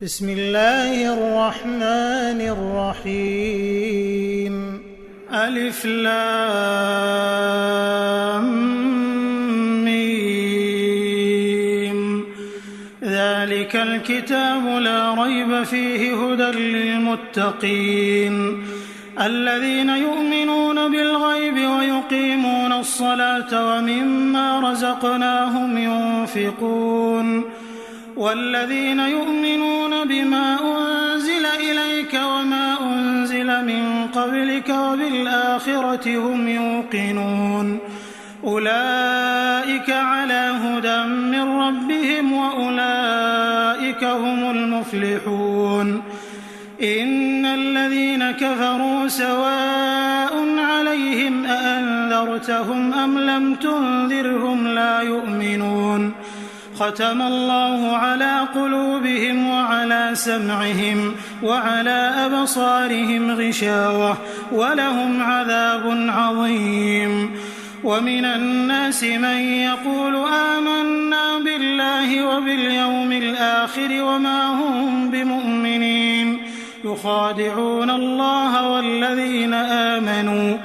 بسم الله الرحمن الرحيم ألف لام ميم ذلك الكتاب لا ريب فيه هدى للمتقين الذين يؤمنون بالغيب ويقيمون الصلاة ومما رزقناهم ينفقون والذين يؤمنون بما أنزل إليك وما أنزل من قبلك وبالآخرة هم يوقنون أولئك على هدى من ربهم وأولئك هم المفلحون إن الذين كفروا سواء عليهم أأنذرتهم أم لم تنذرهم لا يؤمنون ختم الله على قلوبهم وعلى سمعهم وعلى أبصارهم غشاوة ولهم عذاب عظيم ومن الناس من يقول آمنا بالله وباليوم الآخر وما هم بمؤمنين يخادعون الله والذين آمنوا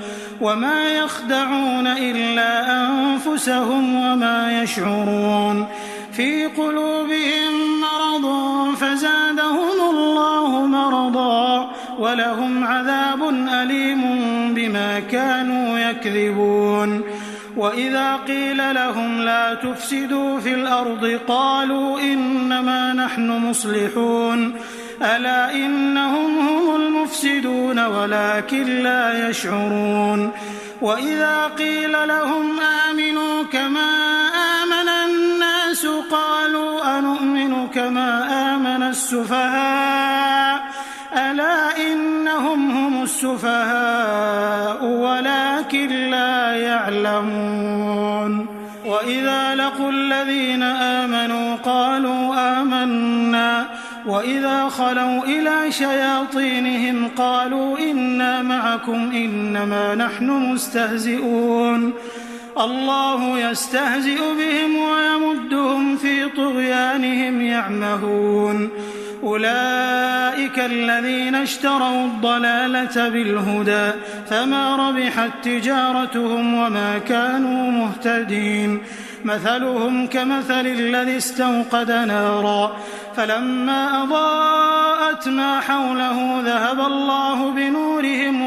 وما يخدعون إلا أنفسهم وما يشعرون في قلوبهم مرض فزادهم الله مرضا ولهم عذاب أليم بما كانوا يكذبون وإذا قيل لهم لا تفسدوا في الأرض قالوا إنما نحن مصلحون ألا إنهم هم المفسدون ولكن لا يشعرون وإذا قيل لهم آمنوا كما آمن الناس قالوا أنؤمن كما آمن السفهاء ألا إنهم هم السفهاء ولكن لا يعلمون وإذا لقوا الذين آمنوا قالوا آمنا وإذا خلوا إلى شياطينهم قالوا إنا معكم إنما نحن مستهزئون الله يستهزئ بهم ويمدهم في طغيانهم يعمهون أولئك الذين اشتروا الضلالة بالهدى فما ربحت تجارتهم وما كانوا مهتدين مثلهم كمثل الذي استوقد نارا فلما أضاءت ما حوله ذهب الله بنورهم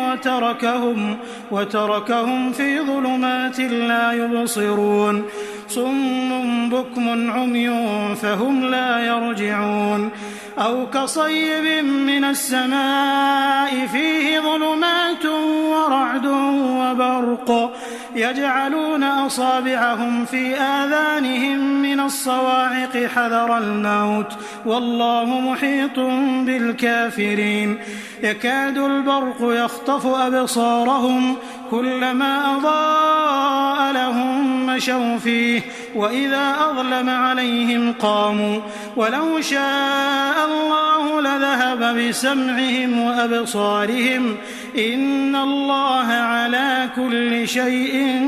وتركهم في ظلمات لا يبصرون صم بكم عمي فهم لا يرجعون أو كصيب من السماء فيه ظلمات ورعد وبرق يجعلون أصابعهم في آذانهم من الصواعق حذر الموت والله محيط بالكافرين يكاد البرق يخطف أبصارهم كلما أضاء لهم مشوا فيه وإذا أظلم عليهم قاموا ولو شاء الله لذهب بسمعهم وأبصارهم إن الله على كل شيء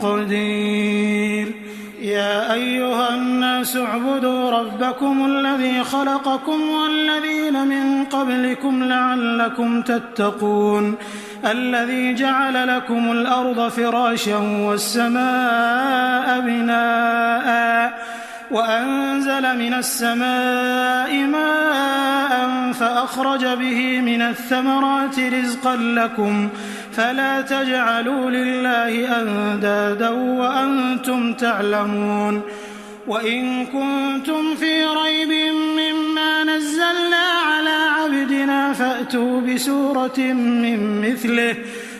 قدير يا أيها الناس اعبدوا ربكم الذي خلقكم والذين من قبلكم لعلكم تتقون الذي جعل لكم الأرض فراشا والسماء بناء وأنزل من السماء ماء فأخرج به من الثمرات رزقا لكم فلا تجعلوا لله أندادا وأنتم تعلمون وإن كنتم في ريب مما نزلنا على عبدنا فأتوا بسورة من مثله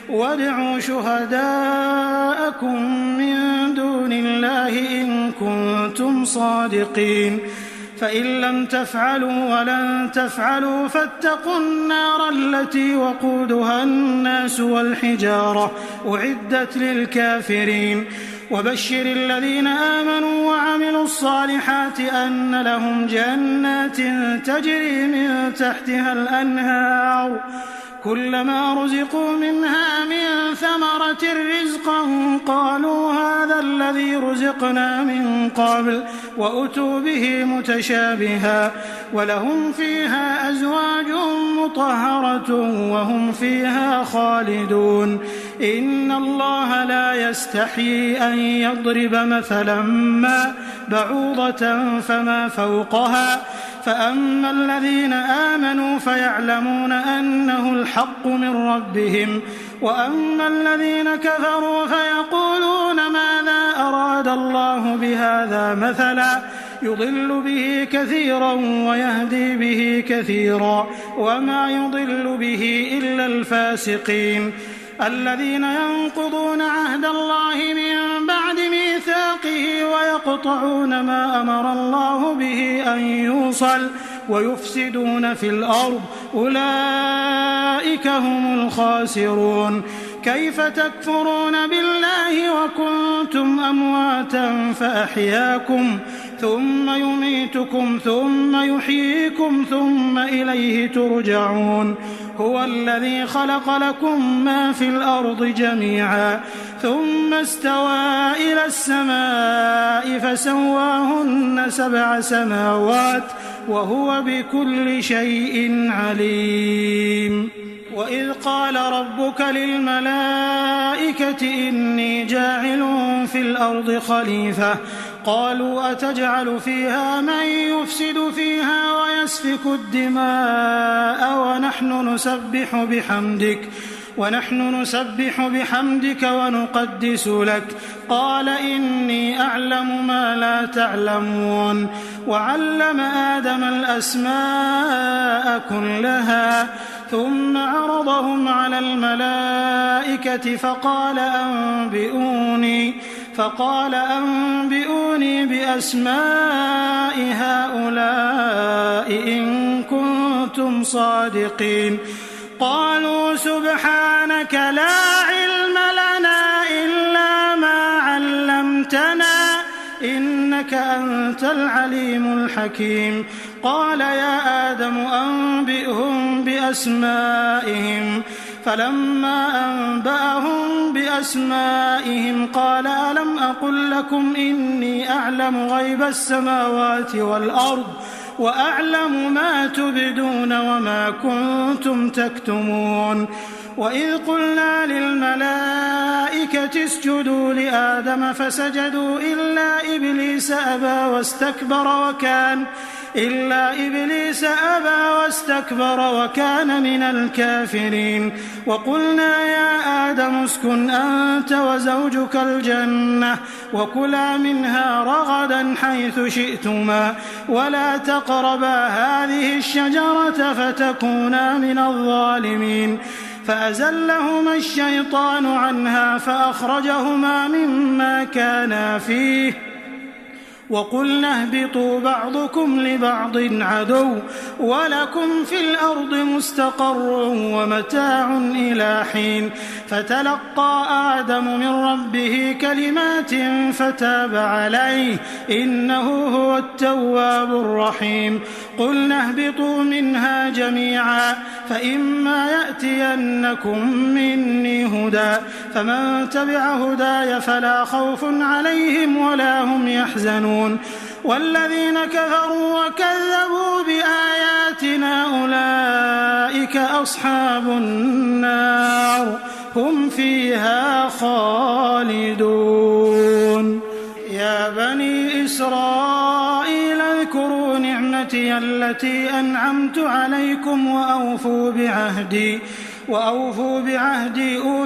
وادعوا شهداءكم من دون الله إن كنتم صادقين فإن لم تفعلوا ولن تفعلوا فاتقوا النار التي وقودها الناس والحجارة أعدت للكافرين وبشر الذين آمنوا وعملوا الصالحات أن لهم جنات تجري من تحتها الأنهار كلما رزقوا منها من ثمرة رزقا قالوا هذا الذي رزقنا من قبل وأتوا به متشابها ولهم فيها أزواج مطهرة وهم فيها خالدون إن الله لا يستحيي أن يضرب مثلا ما بعوضة فما فوقها فأما الذين آمنوا فيعلمون أنه الحق من ربهم وأما الذين كفروا فيقولون ماذا أراد الله بهذا مثلا يضل به كثيرا ويهدي به كثيرا وما يضل به إلا الفاسقين الذين ينقضون عهد الله من بعد ميثاقه ويقطعون ما أمر الله به أن يوصل ويفسدون في الأرض أولئك هم الخاسرون كيف تكفرون بالله وكنتم أمواتا فأحياكم ثم يميتكم ثم يحييكم ثم إليه ترجعون هو الذي خلق لكم ما في الأرض جميعا ثم استوى إلى السماء فسواهن 7 سماوات وهو بكل شيء عليم وإذ قال ربك للملائكة إني جاعل في الأرض خليفة قالوا أتجعل فيها من يفسد فيها ويسفك الدماء ونحن نسبح بحمدك ونقدس لك قال إني أعلم ما لا تعلمون وعلم آدم الأسماء كلها ثم عرضهم على الملائكة فقال أنبئوني بأسماء هؤلاء إن كنتم صادقين قالوا سبحانك لا علم لنا إلا ما علمتنا إنك أنت العليم الحكيم قال يا آدم أنبئهم بأسمائهم فلما أنبأهم بأسمائهم قال ألم أقل لكم إني أعلم غيب السماوات والأرض وأعلم ما تبدون وما كنتم تكتمون وإذ قلنا للملائكة اسجدوا لآدم فسجدوا إلا إبليس أبى واستكبر وكان من الكافرين وقلنا يا آدم اسكن أنت وزوجك الجنة وكلا منها رغدا حيث شئتما ولا تقربا هذه الشجرة فتكونا من الظالمين فأزلهما الشيطان عنها فأخرجهما مما كانا فيه وقلنا اهبطوا بعضكم لبعض عدو ولكم في الأرض مستقر ومتاع إلى حين فتلقى آدم من ربه كلمات فتاب عليه إنه هو التواب الرحيم قلنا اهبطوا منها جميعا فإما يأتينكم مني هدى فمن تبع هداي فلا خوف عليهم ولا هم يحزنون والذين كفروا وكذبوا بآياتنا أولئك أصحاب النار هم فيها خالدون يا بني إسرائيل اذكروا نعمتي التي أنعمت عليكم وأوفوا بعهدي أوف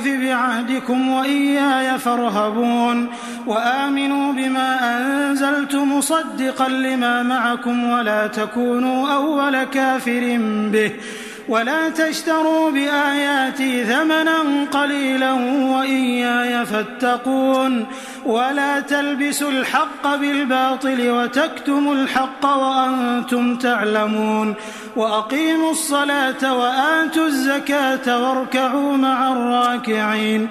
بعهدكم وإياي فارهبون وآمنوا بما أنزلت مصدقا لما معكم ولا تكونوا أول كافر به ولا تشتروا بآياتي ثمنا قليلا وإياي فاتقون ولا تلبسوا الحق بالباطل وتكتموا الحق وأنتم تعلمون وأقيموا الصلاة وآتوا الزكاة واركعوا مع الراكعين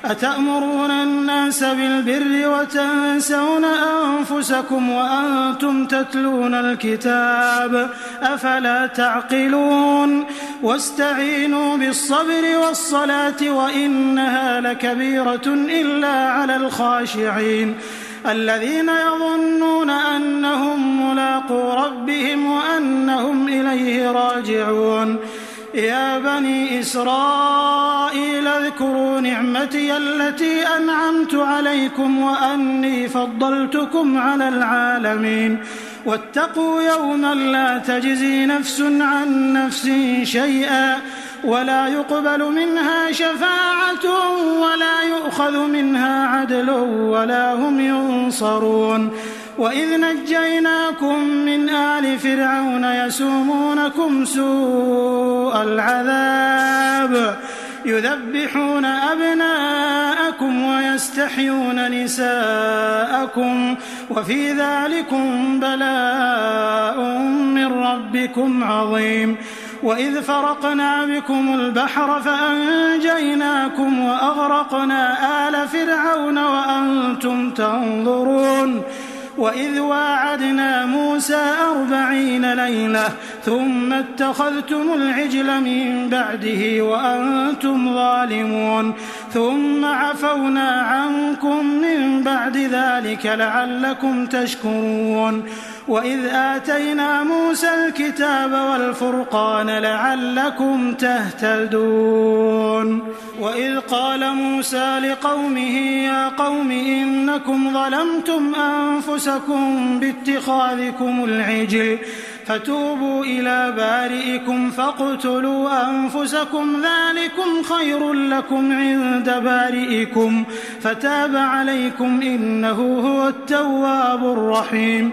أتأمرون الناس بالبر وتنسون أنفسكم وأنتم تتلون الكتاب أفلا تعقلون واستعينوا بالصبر والصلاة وإنها لكبيرة إلا على الخاشعين الذين يظنون أنهم ملاقو ربهم وأنهم إليه راجعون يا بني إسرائيل اذكروا نعمتي التي أنعمت عليكم وأني فضلتكم على العالمين واتقوا يوما لا تجزي نفس عن نفس شيئا ولا يقبل منها شفاعة ولا يؤخذ منها عدل ولا هم ينصرون وإذ نجيناكم من آل فرعون يسومونكم سوء العذاب يذبحون أبناءكم ويستحيون نساءكم وفي ذلكم بلاء من ربكم عظيم وإذ فرقنا بكم البحر فأنجيناكم وأغرقنا آل فرعون وأنتم تنظرون وإذ واعدنا موسى 40 ليلة ثم اتخذتم العجل من بعده وأنتم ظالمون ثم عفونا عنكم من بعد ذلك لعلكم تشكرون وإذ آتينا موسى الكتاب والفرقان لعلكم تهتدون وإذ قال موسى لقومه يا قوم إنكم ظلمتم أنفسكم باتخاذكم العجل فتوبوا إلى بارئكم فاقتلوا أنفسكم ذلكم خير لكم عند بارئكم فتاب عليكم إنه هو التواب الرحيم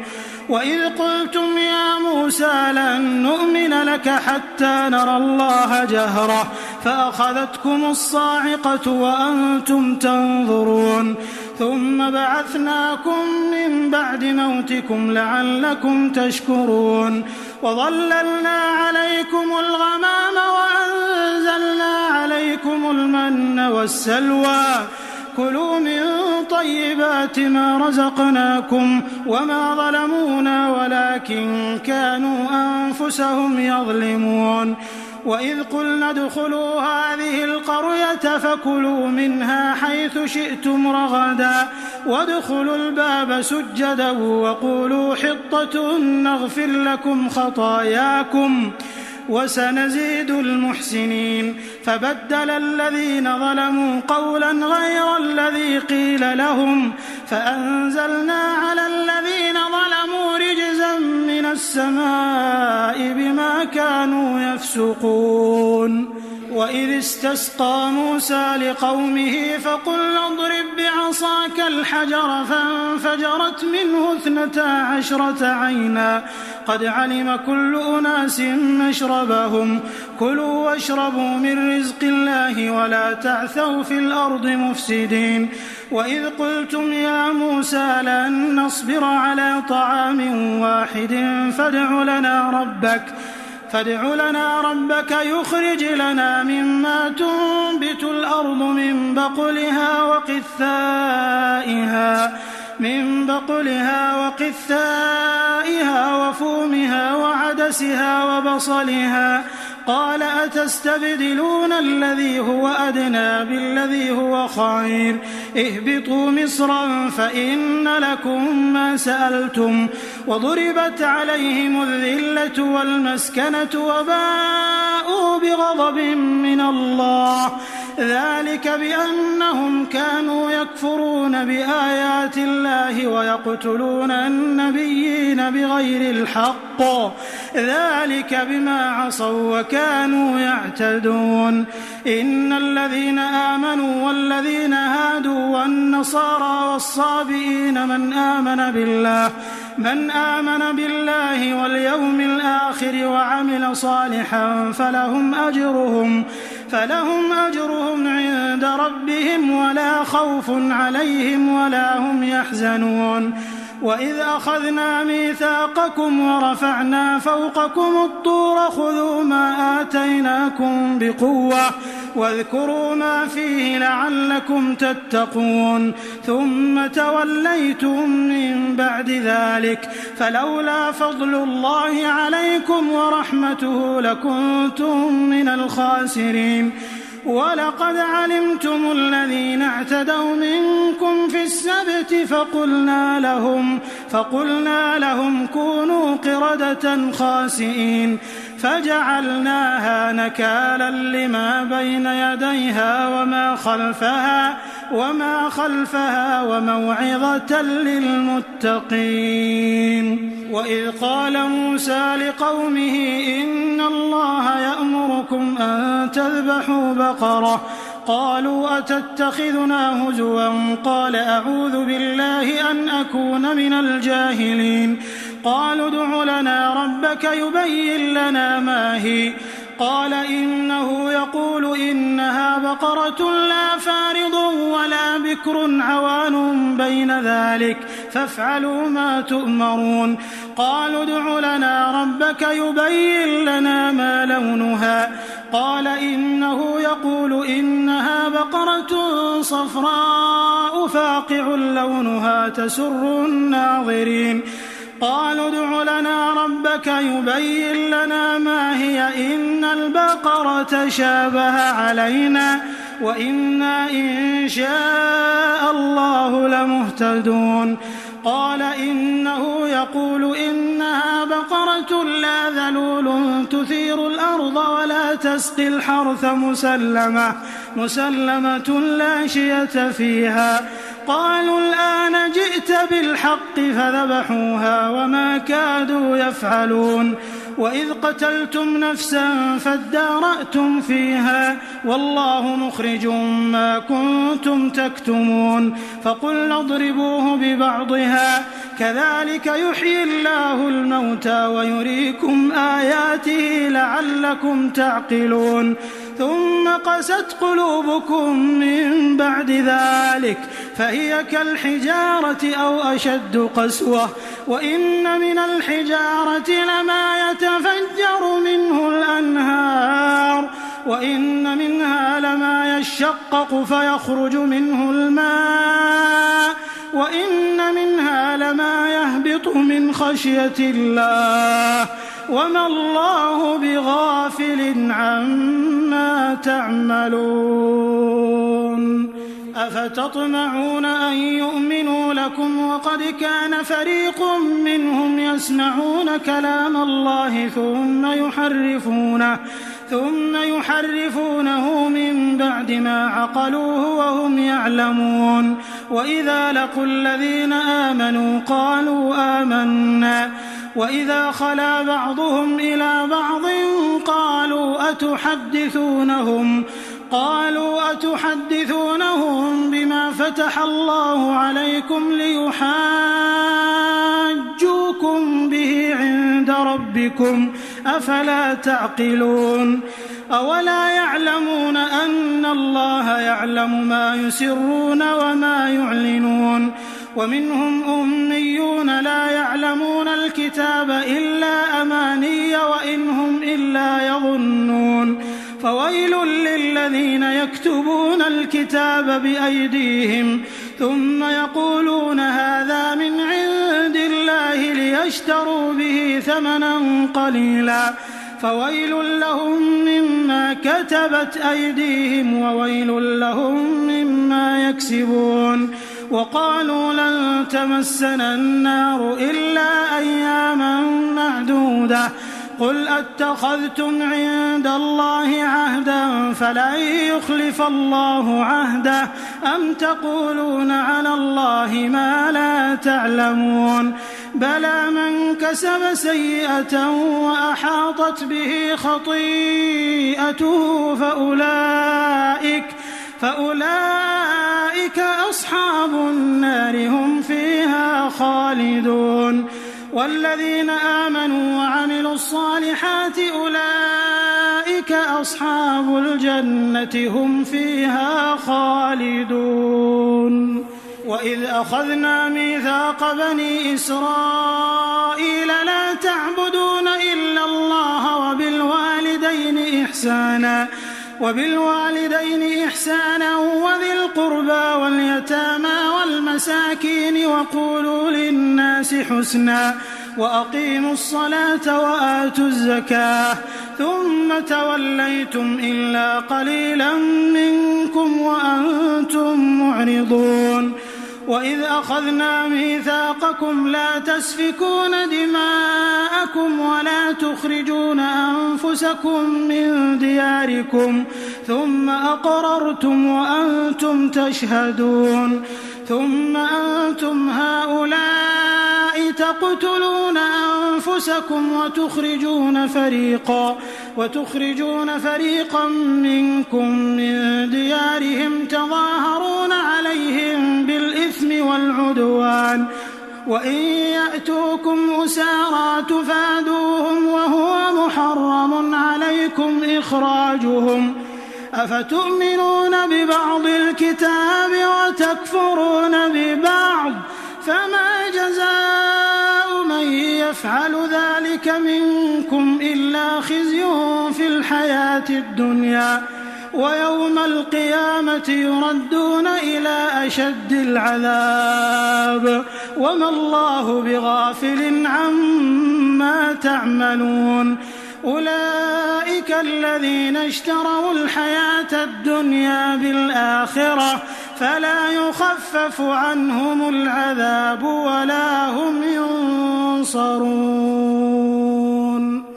وإذ قلتم يا موسى لن نؤمن لك حتى نرى الله جهرة فأخذتكم الصاعقة وأنتم تنظرون ثم بعثناكم من بعد موتكم لعلكم تشكرون وظللنا عليكم الغمام وأنزلنا عليكم المن والسلوى كلوا من طيبات ما رزقناكم وما ظلمونا ولكن كانوا أنفسهم يظلمون وإذ قلنا ادخلوا هذه القرية فكلوا منها حيث شئتم رغدا وادخلوا الباب سجدا وقولوا حطة نغفر لكم خطاياكم وسنزيد المحسنين فبدل الذين ظلموا قولا غير الذي قيل لهم فأنزلنا على الذين ظلموا رجزا من السماء بما كانوا يفسقون وإذ استسقى موسى لقومه فقلنا اضرب بعصاك الحجر فانفجرت منه 12 عينا قد علم كل أناس مشربهم كلوا واشربوا من رزق الله ولا تعثوا في الأرض مفسدين وإذ قلتم يا موسى لن نصبر على طعام واحد فادع لنا ربك يخرج لنا مما تنبت الأرض من بقلها وقثائها وفومها وعدسها وبصلها قال أتستبدلون الذي هو أدنى بالذي هو خير اهبطوا مصرا فإن لكم ما سألتم وضربت عليهم الذلة والمسكنة وباءوا بغضب من الله ذلك بأنهم كانوا يكفرون بآيات الله ويقتلون النبيين بغير الحق ذلك بما عصوا وكانوا يعتدون إن الذين آمنوا والذين هادوا والنصارى والصابئين من آمن بالله واليوم الآخر وعمل صالحا فلهم أجرهم عند ربهم ولا خوف عليهم ولا هم يحزنون وإذ أخذنا ميثاقكم ورفعنا فوقكم الطور خذوا ما آتيناكم بقوة واذكروا ما فيه لعلكم تتقون ثم توليتم من بعد ذلك فلولا فضل الله عليكم ورحمته لكنتم من الخاسرين ولقد علمتم الذين اعتدوا منكم في السبت فقلنا لهم كونوا قردة خاسئين فجعلناها نكالا لما بين يديها وما خلفها وموعظة للمتقين. وإذ قال موسى لقومه إن الله يأمركم أن تذبحوا بقرة قالوا أتتخذنا هزوا قال أعوذ بالله أن أكون من الجاهلين قالوا ادع لنا ربك يبين لنا ما هي قال إنه يقول إنها بقرة لا فارض ولا بكر عوان بين ذلك فافعلوا ما تؤمرون قالوا ادع لنا ربك يبين لنا ما لونها قال إنه يقول إنها بقرة صفراء فاقع لونها تسر الناظرين قالوا ادع لنا ربك يبين لنا ما هي إن البقرة شابه علينا وإنا إن شاء الله لمهتدون قال إنه يقول إنها بقرة لا ذلول تثير الأرض ولا تسقي الحرث مسلمة لا شية فيها قالوا الآن جئت بالحق فذبحوها وما كادوا يفعلون وإذ قتلتم نفسا فادارأتم فيها والله مخرج ما كنتم تكتمون فقلنا اضربوه ببعضها كذلك يحيي الله الموتى ويريكم آياته لعلكم تعقلون ثم قست قلوبكم من بعد ذلك فهي كالحجارة أو أشد قسوة وإن من الحجارة لما يتفجر منه الأنهار وإن منها لما يشقق فيخرج منه الماء وإن منها لما يهبط من خشية الله وما الله بغافل عما تعملون أفتطمعون أن يؤمنوا لكم وقد كان فريق منهم يسمعون كلام الله ثم يحرفونه من بعد ما عقلوه وهم يعلمون وإذا لقوا الذين آمنوا قالوا آمنا وإذا خلا بعضهم إلى بعض قالوا أتحدثونهم بما فتح الله عليكم ليحاجوكم به عند ربكم أفلا تعقلون أولا يعلمون أن الله يعلم ما يسرون وما يعلنون ومنهم أميون لا يعلمون الكتاب إلا أماني وإن هم إلا يظنون فويل للذين يكتبون الكتاب بأيديهم ثم يقولون هذا من عند الله ليشتروا به ثمنا قليلا فويل لهم مما كتبت أيديهم وويل لهم مما يكسبون وقالوا لن تمسنا النار إلا أياما معدودة قل أتخذتم عند الله عهدا فلن يخلف الله عهده أم تقولون على الله ما لا تعلمون بلى من كسب سيئة وأحاطت به خطيئته فأولئك أصحاب النار هم فيها خالدون والذين آمنوا وعملوا الصالحات أولئك أصحاب الجنة هم فيها خالدون وإذ أخذنا ميثاق بني إسرائيل لا تعبدون إلا الله وبالوالدين إحسانا وبالوالدين إحسانا وذي القربى واليتامى والمساكين وقولوا للناس حسنا وأقيموا الصلاة وآتوا الزكاة ثم توليتم إلا قليلا منكم وأنتم معرضون وإذ أخذنا ميثاقكم لا تسفكون دماءكم ولا تخرجون أنفسكم من دياركم ثم أقررتم وأنتم تشهدون ثم أنتم هؤلاء تقتلون أنفسكم وتخرجون فريقا منكم من ديارهم تظاهرون عليهم بالإثم والعدوان وإن يأتوكم أسارى تفادوهم وهو محرم عليكم إخراجهم أفتؤمنون ببعض الكتاب وتكفرون ببعض فما جزاء من يفعل ذلك منكم إلا خزي في الحياة الدنيا ويوم القيامة يردون إلى أشد العذاب وما الله بغافل عما تعملون أولئك الذين اشتروا الحياة الدنيا بالآخرة فلا يخفف عنهم العذاب ولا هم ينصرون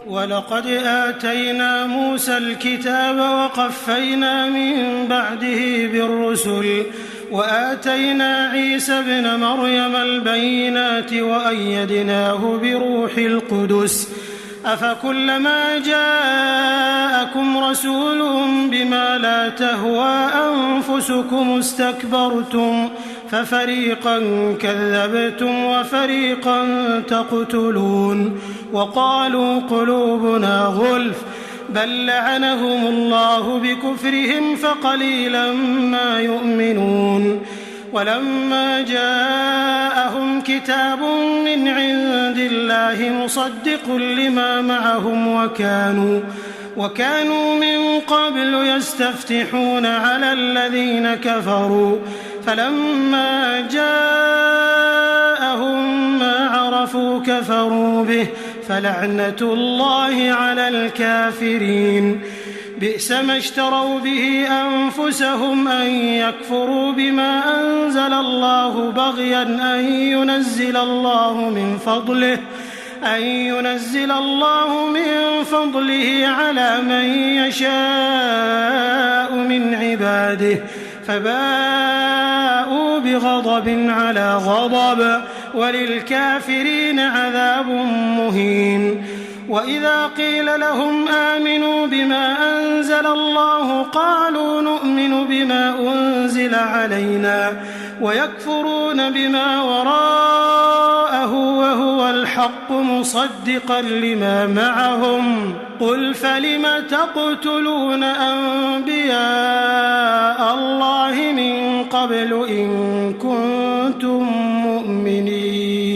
ولقد آتينا موسى الكتاب وقفينا من بعده بالرسل وآتينا عيسى ابن مريم البينات وأيدناه بروح القدس أفكلما جاءكم رسول بما لا تهوى أنفسكم استكبرتم ففريقا كذبتم وفريقا تقتلون وقالوا قلوبنا غلف بل لعنهم الله بكفرهم فقليلا ما يؤمنون ولما جاءهم كتاب من عند الله مصدق لما معهم وكانوا من قبل يستفتحون على الذين كفروا فلما جاءهم ما عرفوا كفروا به فلعنة الله على الكافرين بئس ما اشتروا به أنفسهم أن يكفروا بما أنزل الله بغيا أن ينزل الله من فضله على من يشاء من عباده فباءوا بغضب على غضب وللكافرين عذاب مهين وإذا قيل لهم آمنوا بما أنزل الله قالوا نؤمن بما أنزل علينا ويكفرون بما وراءه وهو الحق مصدقا لما معهم قل فلم تقتلون أنبياء الله من قبل إن كنتم مؤمنين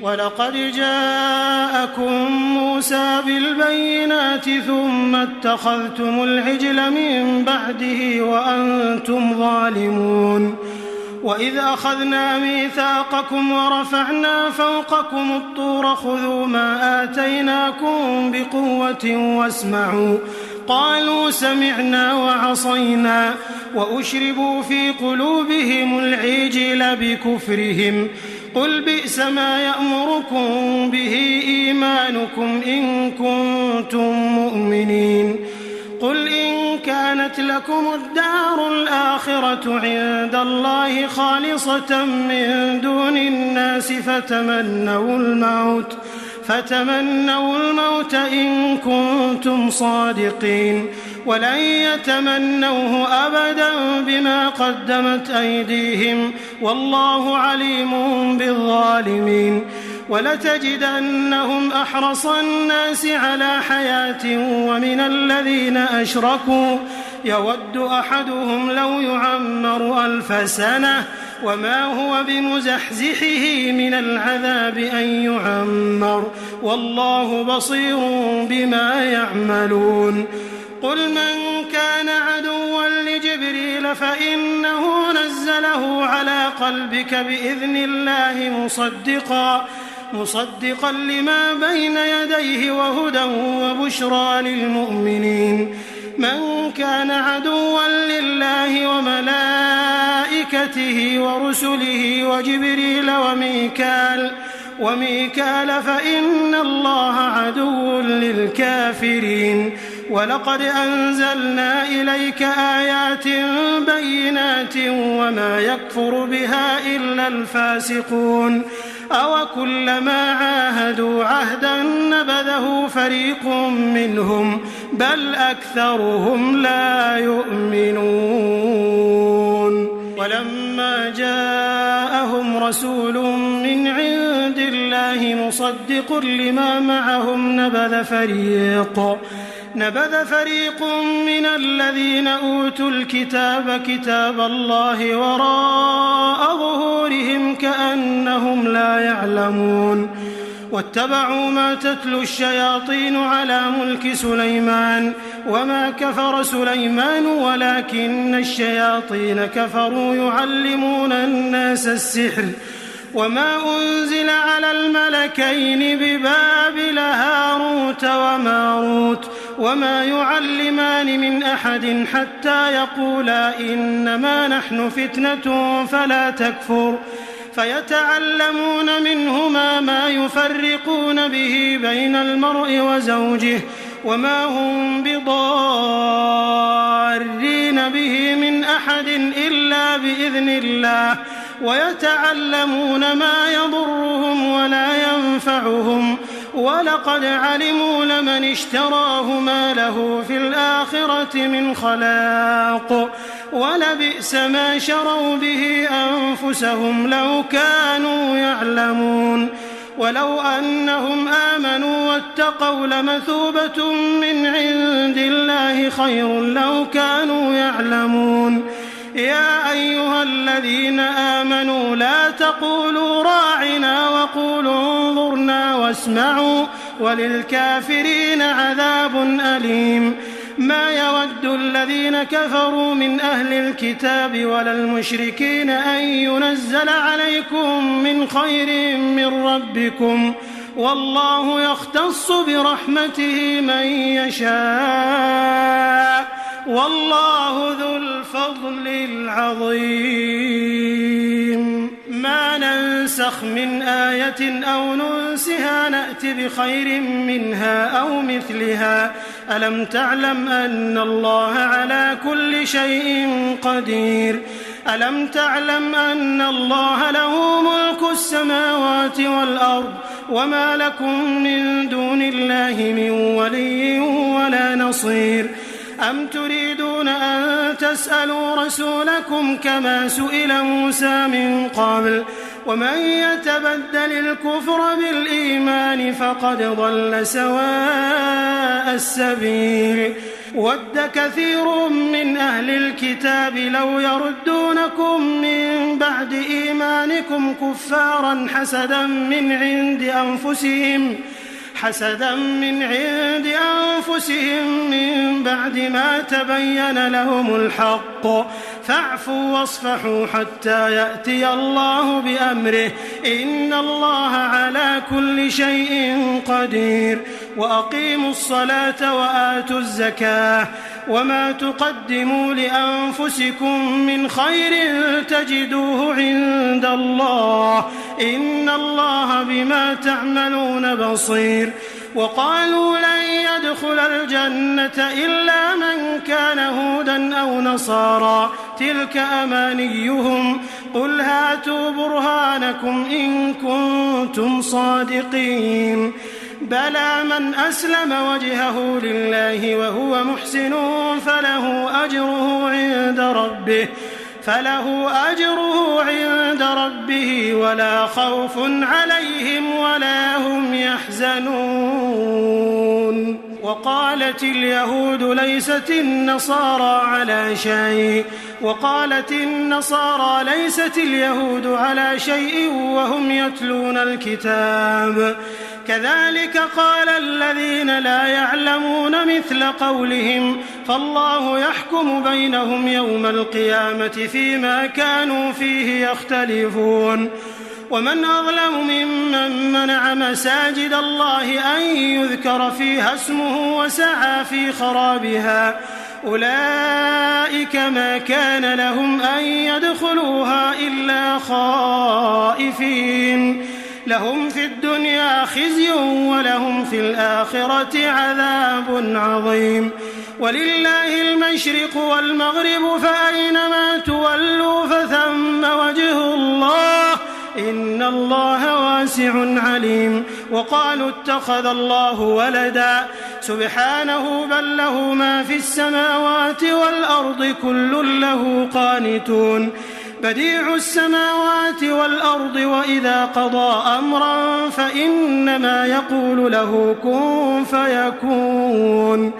ولقد جاءكم موسى بالبينات ثم اتخذتم العجل من بعده وأنتم ظالمون وإذ أخذنا ميثاقكم ورفعنا فوقكم الطور خذوا ما آتيناكم بقوة واسمعوا قالوا سمعنا وعصينا وأشربوا في قلوبهم العجل بكفرهم قل بئس ما يأمركم به إيمانكم إن كنتم مؤمنين قل إن كانت لكم الدار الآخرة عند الله خالصة من دون الناس فتمنوا الموت إن كنتم صادقين ولن يتمنوه أبدا بما قدمت أيديهم والله عليم بالظالمين ولتجدنهم أحرص الناس على حياة ومن الذين أشركوا يود أحدهم لو يعمر 1000 سنة وما هو بمزحزحه من العذاب أن يعمر والله بصير بما يعملون قل من كان عدوا لجبريل فإنه نزله على قلبك بإذن الله مصدقا لما بين يديه وهدى وبشرى للمؤمنين. من كان عدوا لله وملائكته ورسله وجبريل وميكال فإن الله عدو للكافرين. ولقد أنزلنا إليك آيات بينات وما يكفر بها إلا الفاسقون. أوكلما عاهدوا عهدا نبذه فريق منهم بل أكثرهم لا يؤمنون. ولما جاءهم رسول من عند الله مصدق لما معهم نبذ فريق من الذين أوتوا الكتاب كتاب الله وراء ظهورهم كأنهم لا يعلمون. واتبعوا ما تتلو الشياطين على ملك سليمان وما كفر سليمان ولكن الشياطين كفروا يعلمون الناس السحر وما أنزل على الملكين ببابل هاروت وماروت وما يعلمان من أحد حتى يقولا إنما نحن فتنة فلا تكفر فيتعلمون منهما ما يفرقون به بين المرء وزوجه وما هم بضارين به من أحد إلا بإذن الله ويتعلمون ما يضرهم ولا ينفعهم ولقد علموا لمن اشتراه ما له في الآخرة من خلاق ولبئس ما شروا به أنفسهم لو كانوا يعلمون. ولو أنهم آمنوا واتقوا لمثوبة من عند الله خير لو كانوا يعلمون. يا أيها الذين آمنوا لا تقولوا راعنا وقولوا انظرنا واسمعوا وللكافرين عذاب أليم. ما يود الذين كفروا من أهل الكتاب ولا المشركين أن ينزل عليكم من خير من ربكم والله يختص برحمته من يشاء والله ذو الفضل العظيم. ما ننسخ من آية أو ننسها نأت بخير منها أو مثلها. ألم تعلم أن الله على كل شيء قدير. ألم تعلم أن الله له ملك السماوات والأرض وما لكم من دون الله من ولي ولا نصير. أم تريدون أن تسألوا رسولكم كما سئل موسى من قبل ومن يتبدل الكفر بالإيمان فقد ضل سواء السبيل. ود كثير من أهل الكتاب لو يردونكم من بعد إيمانكم كفارا حسدا من عند أنفسهم من بعد ما تبين لهم الحق فاعفوا واصفحوا حتى يأتي الله بأمره إن الله على كل شيء قدير. وأقيموا الصلاة وآتوا الزكاة وما تقدموا لأنفسكم من خير تجدوه عند الله إن الله بما تعملون بصير. وقالوا لن يدخل الجنة إلا من كان هودا أو نصارى تلك أمانيهم قل هاتوا برهانكم إن كنتم صادقين. بلى من أسلم وجهه لله وهو محسن فله أجره عند ربه ولا خوف عليهم ولا هم يحزنون. وقالت اليهود ليست النصارى على شيء وهم يتلون الكتاب كذلك قال الذين لا يعلمون مثل قولهم فالله يحكم بينهم يوم القيامة فيما كانوا فيه يختلفون ومن أظلم ممن منع مساجد الله أن يذكر فيها اسمه وسعى في خرابها أولئك ما كان لهم أن يدخلوها إلا خائفين لهم في الدنيا خزي ولهم في الآخرة عذاب عظيم ولله المشرق والمغرب فأينما تولوا فثم وجه الله إن الله واسع عليم وقالوا اتخذ الله ولدا سبحانه بل له ما في السماوات والأرض كل له قانتون بديع السماوات والأرض وإذا قضى أمرا فإنما يقول له كن فيكون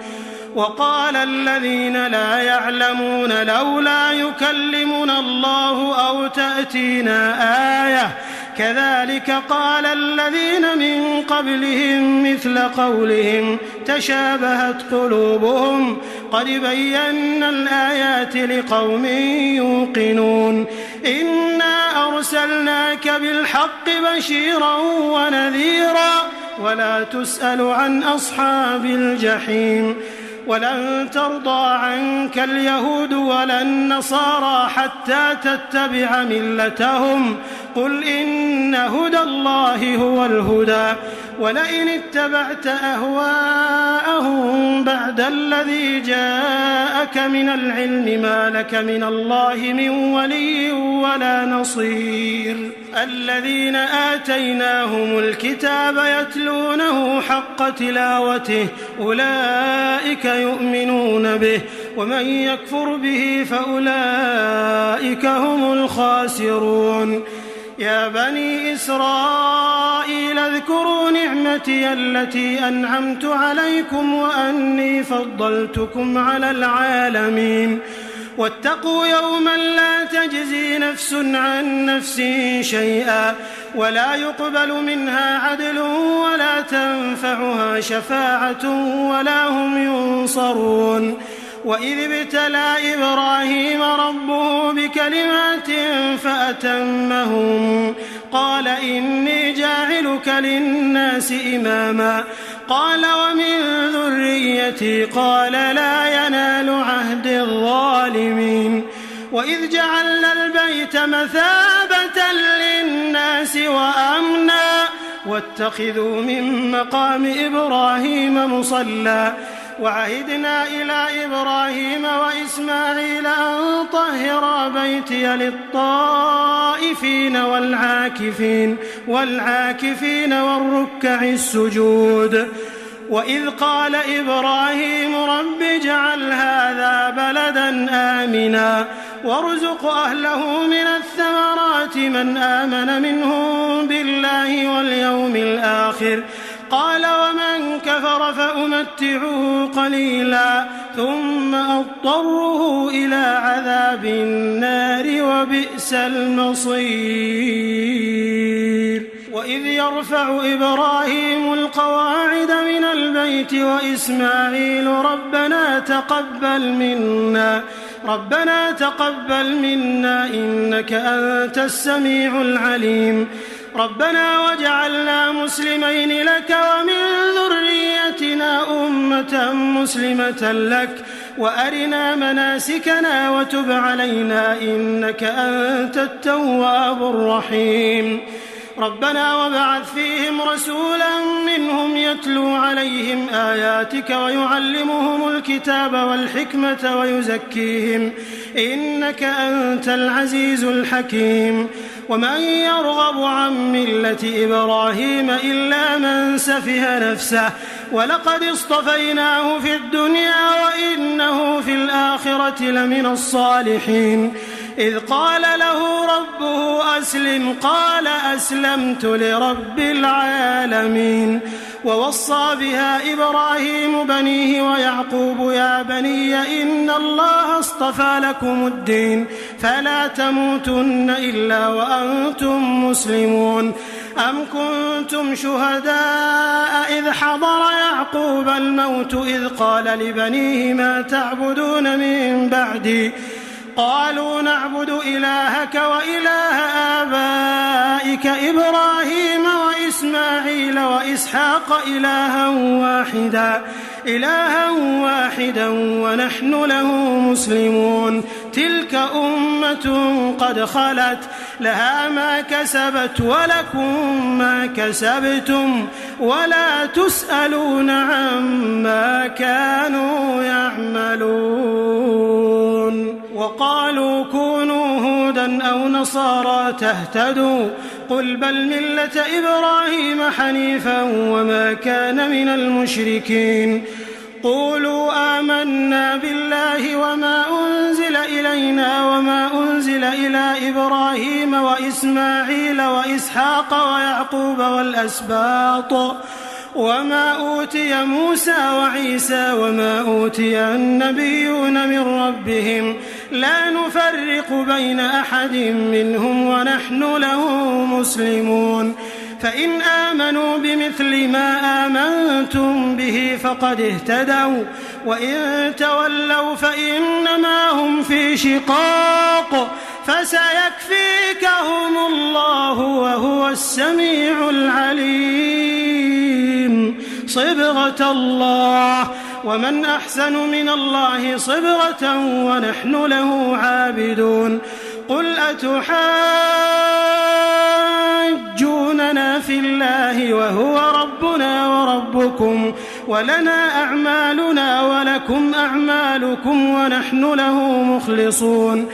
وقال الذين لا يعلمون لولا يكلمنا الله أو تأتينا آية كذلك قال الذين من قبلهم مثل قولهم تشابهت قلوبهم قد بينا الآيات لقوم يوقنون إنا أرسلناك بالحق بشيرا ونذيرا ولا تسأل عن أصحاب الجحيم ولن ترضى عنك اليهود ولا النصارى حتى تتبع ملتهم قل إن هدى الله هو الهدى ولئن اتبعت أهواءهم بعد الذي جاءك من العلم ما لك من الله من ولي ولا نصير الذين آتيناهم الكتاب يتلونه حق تلاوته أولئك يؤمنون به ومن يكفر به فأولئك هم الخاسرون يا بني إسرائيل اذكروا نعمتي التي أنعمت عليكم وأني فضلتكم على العالمين واتقوا يوما لا تجزي نفس عن نفس شيئا ولا يقبل منها عدل ولا تنفعها شفاعة ولا هم ينصرون وإذ ابتلى إبراهيم ربه بكلمات فأتمهم قال إني جاعلك للناس إماما قال ومن ذريتي قال لا ينال عهد الظالمين وإذ جعلنا البيت مثابة للناس وأمنا واتخذوا من مقام إبراهيم مصلى وعهدنا إلى إبراهيم وإسماعيل أن طهرا بيتي للطائفين والعاكفين والركع السجود وإذ قال إبراهيم رب اجعل هذا بلدا آمنا وارزق أهله من الثمرات من آمن منهم بالله واليوم الآخر قال ومن كفر فأمتعه قليلا ثم أضطره إلى عذاب النار وبئس المصير وإذ يرفع إبراهيم القواعد من البيت وإسماعيل ربنا تقبل منا إنك أنت السميع العليم ربنا واجعلنا مسلمين لك ومن ذريتنا أمة مسلمة لك وأرنا مناسكنا وتب علينا إنك أنت التواب الرحيم ربنا وابعث فيهم رسولا منهم يتلو عليهم آياتك ويعلمهم الكتاب والحكمة ويزكيهم إنك أنت العزيز الحكيم ومن يرغب عن ملة إبراهيم إلا من سفه نفسه ولقد اصطفيناه في الدنيا وإنه في الآخرة لمن الصالحين إذ قال له ربه أسلم قال أسلمت لرب العالمين ووصى بها إبراهيم بنيه ويعقوب يا بني إن الله اصطفى واصطفى لكم الدين فلا تموتن إلا وأنتم مسلمون. أم كنتم شهداء إذ حضر يعقوب الموت إذ قال لبنيه ما تعبدون من بعدي قالوا نعبد إلهك وإله آبائك إبراهيم وإسماعيل وإسحاق إلها واحدا ونحن له مسلمون. تلك أمة قد خلت لها ما كسبت ولكم ما كسبتم ولا تسألون عما كانوا يعملون. وقالوا كونوا هودا أو نصارى تهتدوا قل بل ملة إبراهيم حنيفا وما كان من المشركين. قولوا آمنا بالله وما أنزل إلينا وما أنزل إلى إبراهيم وإسماعيل وإسحاق ويعقوب والأسباط وما أوتي موسى وعيسى وما أوتي النبيون من ربهم لا نفرق بين أحد منهم ونحن له مسلمون. فإن آمنوا بمثل ما آمنتم به فقد اهتدوا وإن تولوا فإنما هم في شقاق فسيكفيكهم الله وهو السميع العليم. صبغة الله ومن أحسن من الله صبغة ونحن له عابدون. قل أتحاجوننا في الله وهو ربنا وربكم ولنا أعمالنا ولكم أعمالكم ونحن له مخلصون.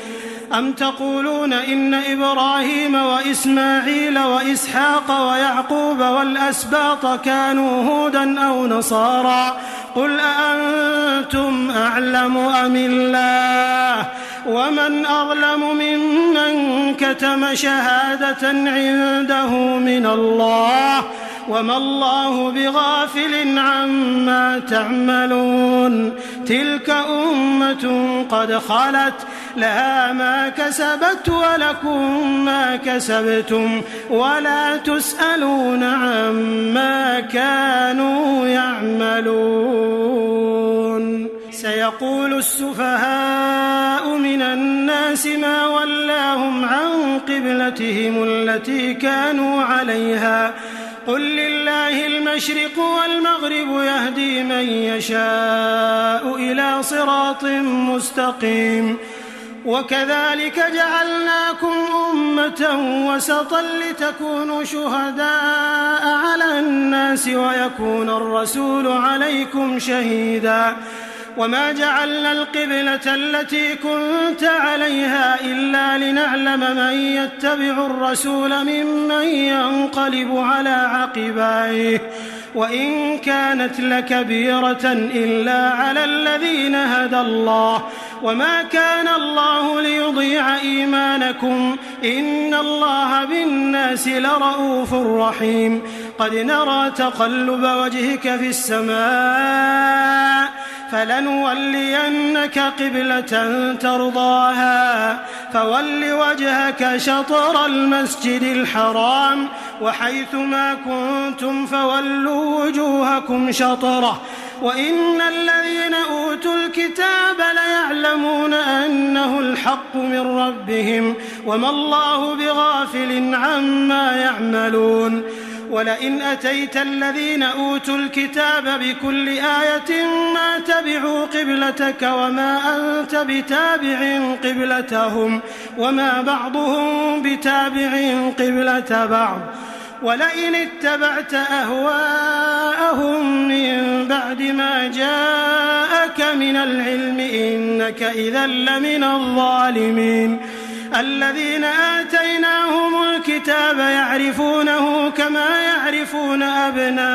أم تقولون إن إبراهيم وإسماعيل وإسحاق ويعقوب والأسباط كانوا هودا أو نصارى قل أأنتم أعلم أم الله ومن أظلم ممن كتم شهادة عنده من الله وما الله بغافل عما تعملون. تلك أمة قد خلت لها ما كسبت ولكم ما كسبتم ولا تسألون عما كانوا يعملون. سيقول السفهاء من الناس ما ولاهم عن قبلتهم التي كانوا عليها قل لله المشرق والمغرب يهدي من يشاء إلى صراط مستقيم. وكذلك جعلناكم أمة وسطا لتكونوا شهداء على الناس ويكون الرسول عليكم شهيدا. وما جعلنا القبلة التي كنت عليها إلا لنعلم من يتبع الرسول ممن ينقلب على عقبيه وإن كانت لكبيرة إلا على الذين هدى الله وما كان الله ليضيع إيمانكم إن الله بالناس لرؤوف رحيم. قد نرى تقلب وجهك في السماء فلنولينك قبلة ترضاها فول وجهك شطر المسجد الحرام وحيث ما كنتم فولوا وجوهكم شطره وإن الذين أوتوا الكتاب ليعلمون أنه الحق من ربهم وما الله بغافل عما يعملون. ولئن أتيت الذين أوتوا الكتاب بكل آية ما تبعوا قبلتك وما أنت بتابع قبلتهم وما بعضهم بتابع قبلة بعض. ولئن اتبعت أهواءهم من بعد ما جاءك من العلم إنك إذا لمن الظالمين. الذين آتيناهم الكتاب يعرفونه كما يعرفون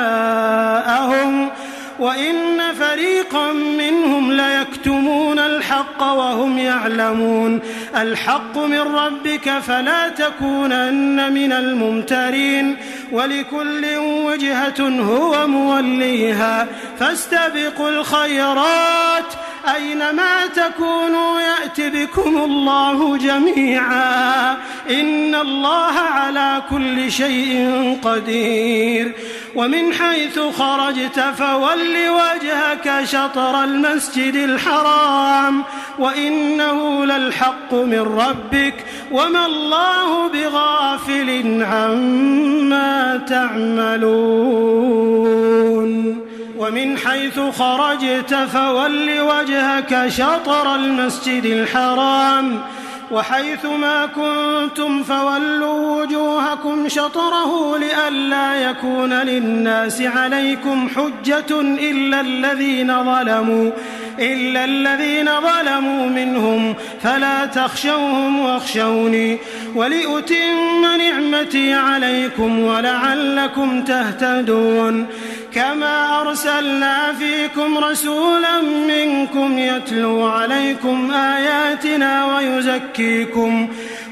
أبناءهم وإن فريقا منهم ليكتمون الحق وهم يعلمون. الحق من ربك فلا تكونن من الممترين ولكل وجهة هو موليها فاستبقوا الخيرات أينما تكونوا يأت بكم الله جميعا إن الله على كل شيء قدير ومن حيث خرجت فول وجهك شطر المسجد الحرام وإنه للحق من ربك وما الله بغافل عما تعملون ومن حيث خرجت فول وجهك شطر المسجد الحرام وحيث ما كنتم فولوا وجوهكم شطره لئلا يكون للناس عليكم حجة إلا الذين ظلموا منهم فلا تخشوهم واخشوني ولأتم نعمتي عليكم ولعلكم تهتدون كما أرسلنا فيكم رسولا منكم يتلو عليكم آياتنا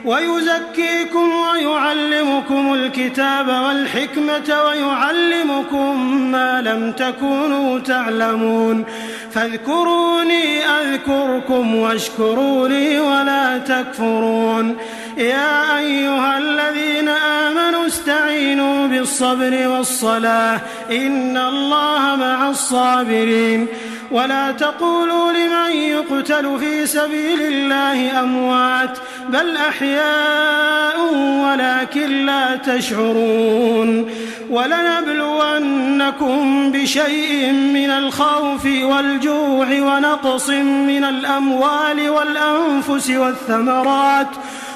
ويزكيكم ويعلمكم الكتاب والحكمة ويعلمكم ما لم تكونوا تعلمون فاذكروني أذكركم واشكروا لي ولا تكفرون يا أيها الذين آمنوا استعينوا بالصبر والصلاة إن الله مع الصابرين ولا تقولوا لمن يقتل في سبيل الله أموات بل أحياء ولكن لا تشعرون ولنبلونكم بشيء من الخوف والجوع ونقص من الأموال والأنفس والثمرات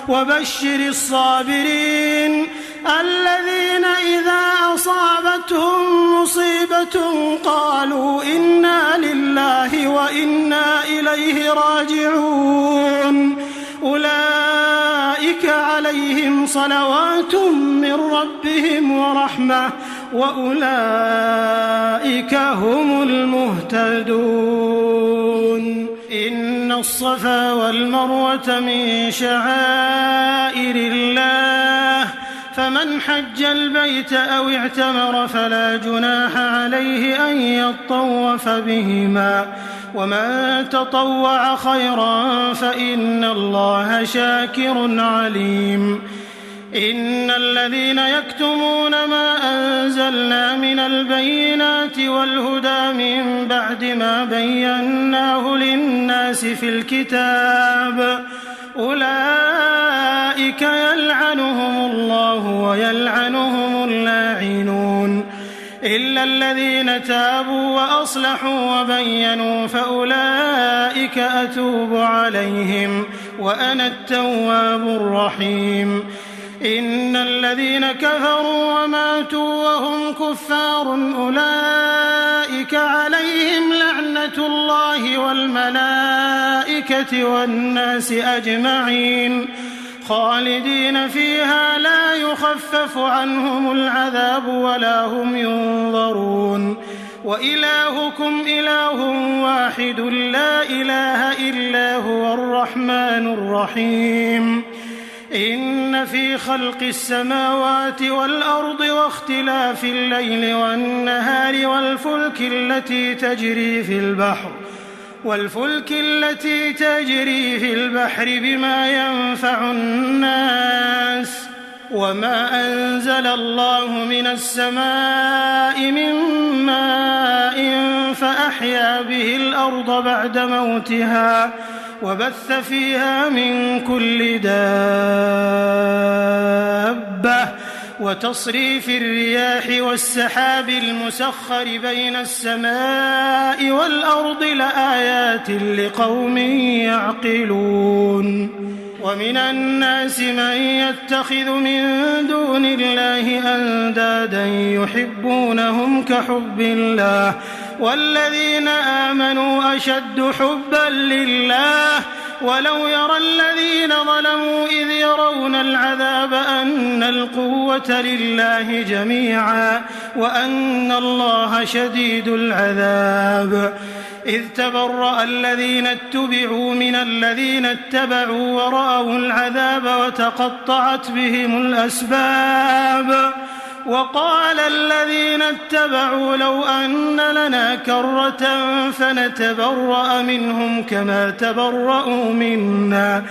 وبشر الصابرين الذين إذا أصابتهم مصيبة قالوا إنا لله وإنا إليه راجعون أولئك عليهم صلوات من ربهم ورحمة وأولئك هم المهتدون إن الصفا والمروة من شعائر الله فمن حج البيت أو اعتمر فلا جناح عليه أن يطوف بهما ومن تطوع خيرا فإن الله شاكر عليم إن الذين يكتمون ما أنزلنا من البينات والهدى من بعد ما بيناه للناس في الكتاب أولئك يلعنهم الله ويلعنهم اللاعنون إلا الذين تابوا وأصلحوا وبينوا فأولئك أتوب عليهم وأنا التواب الرحيم إن الذين كفروا وماتوا وهم كفار أولئك عليهم لعنة الله والملائكة والناس أجمعين خالدين فيها لا يخفف عنهم العذاب ولا هم ينظرون وإلهكم إله واحد لا إله إلا هو الرحمن الرحيم إن في خلق السماوات والأرض واختلاف الليل والنهار والفلك التي تجري في البحر بما ينفع الناس وما أنزل الله من السماء من ماء فأحيا به الأرض بعد موتها وبث فيها من كل دابة وتصريف الرياح والسحاب المسخر بين السماء والأرض لآيات لقوم يعقلون ومن الناس من يتخذ من دون الله أندادا يحبونهم كحب الله والذين آمنوا أشد حبا لله ولو يرى الذين ظلموا إذ يرون العذاب أن القوة لله جميعا وأن الله شديد العذاب إذ تبرأ الذين اتبعوا من الذين اتبعوا ورأوا العذاب وتقطعت بهم الأسباب وقال الذين اتبعوا لو أن لنا كرة فنتبرأ منهم كما تبرأوا منا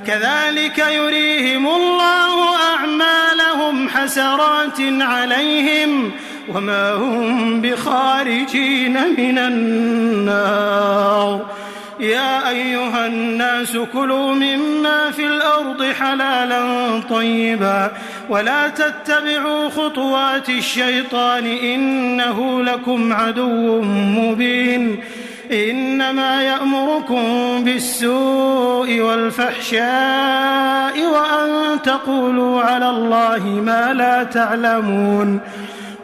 كذلك يريهم الله أعمالهم حسرات عليهم وما هم بخارجين من النار. يا أيها الناس كلوا مما في الأرض حلالا طيبا ولا تتبعوا خطوات الشيطان إنه لكم عدو مبين. إنما يأمركم بالسوء والفحشاء وأن تقولوا على الله ما لا تعلمون.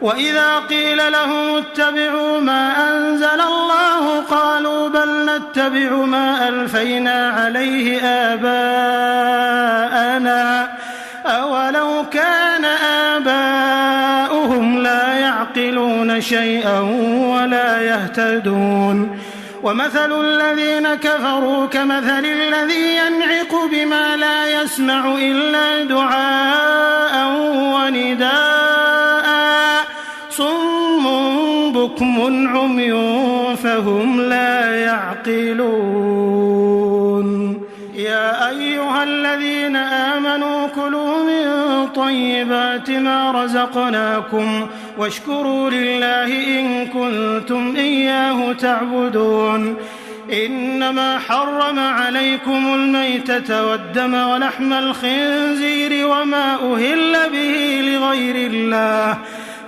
وإذا قيل لهم اتبعوا ما أنزل الله قالوا بل نتبع ما ألفينا عليه آباءنا أولو كان آباؤهم لا يعقلون شيئا ولا يهتدون. ومثل الذين كفروا كمثل الذي ينعق بما لا يسمع إلا دعاء ونداء صم بكم عمي فهم لا يعقلون. يا أيها الذين آمنوا كلوا من طيبات ما رزقناكم واشكروا لله إن كنتم إياه تعبدون. إنما حرم عليكم الميتة والدم ولحم الخنزير وما أهل به لغير الله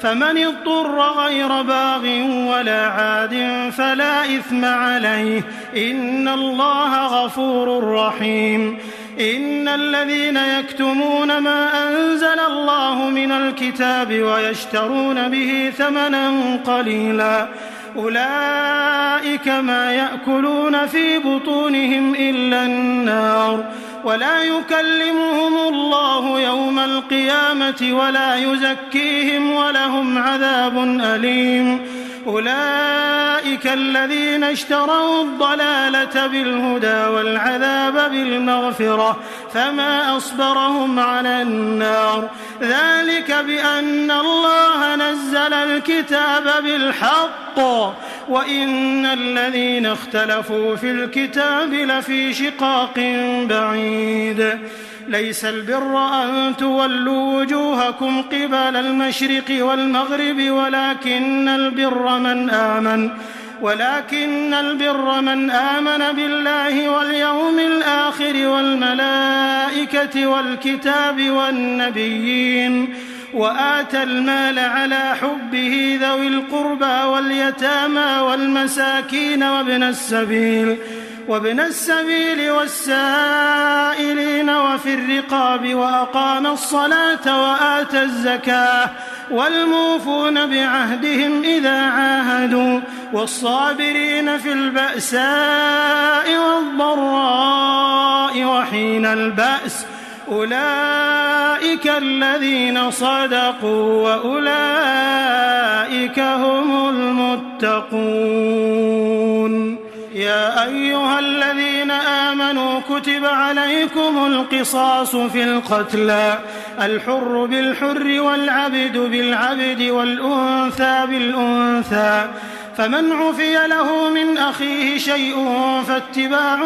فمن اضطر غير باغ ولا عاد فلا إثم عليه إن الله غفور رحيم. إن الذين يكتمون ما أنزل الله من الكتاب ويشترون به ثمنا قليلا أولئك ما يأكلون في بطونهم إلا النار ولا يكلمهم الله يوم القيامة ولا يزكيهم ولهم عذاب أليم. أولئك الذين اشتروا الضلالة بالهدى والعذاب بالمغفرة فما أصبرهم على النار ذلك بأن الله نزل الكتاب بالحق وإن الذين اختلفوا في الكتاب لفي شقاق بعيد. ليس البر أن تولوا وجوهكم قبل المشرق والمغرب ولكن البر من آمن بالله واليوم الآخر والملائكة والكتاب والنبيين وآتى المال على حبه ذوي القربى واليتامى والمساكين وابن السبيل والسائلين وفي الرقاب وأقام الصلاة وآتى الزكاة والموفون بعهدهم إذا عاهدوا والصابرين في البأساء والضراء وحين البأس أولئك الذين صدقوا وأولئك هم المتقون. يا أيها الذين آمنوا كتب عليكم القصاص في القتلى الحر بالحر والعبد بالعبد والأنثى بالأنثى فمن عفي له من أخيه شيء فاتباع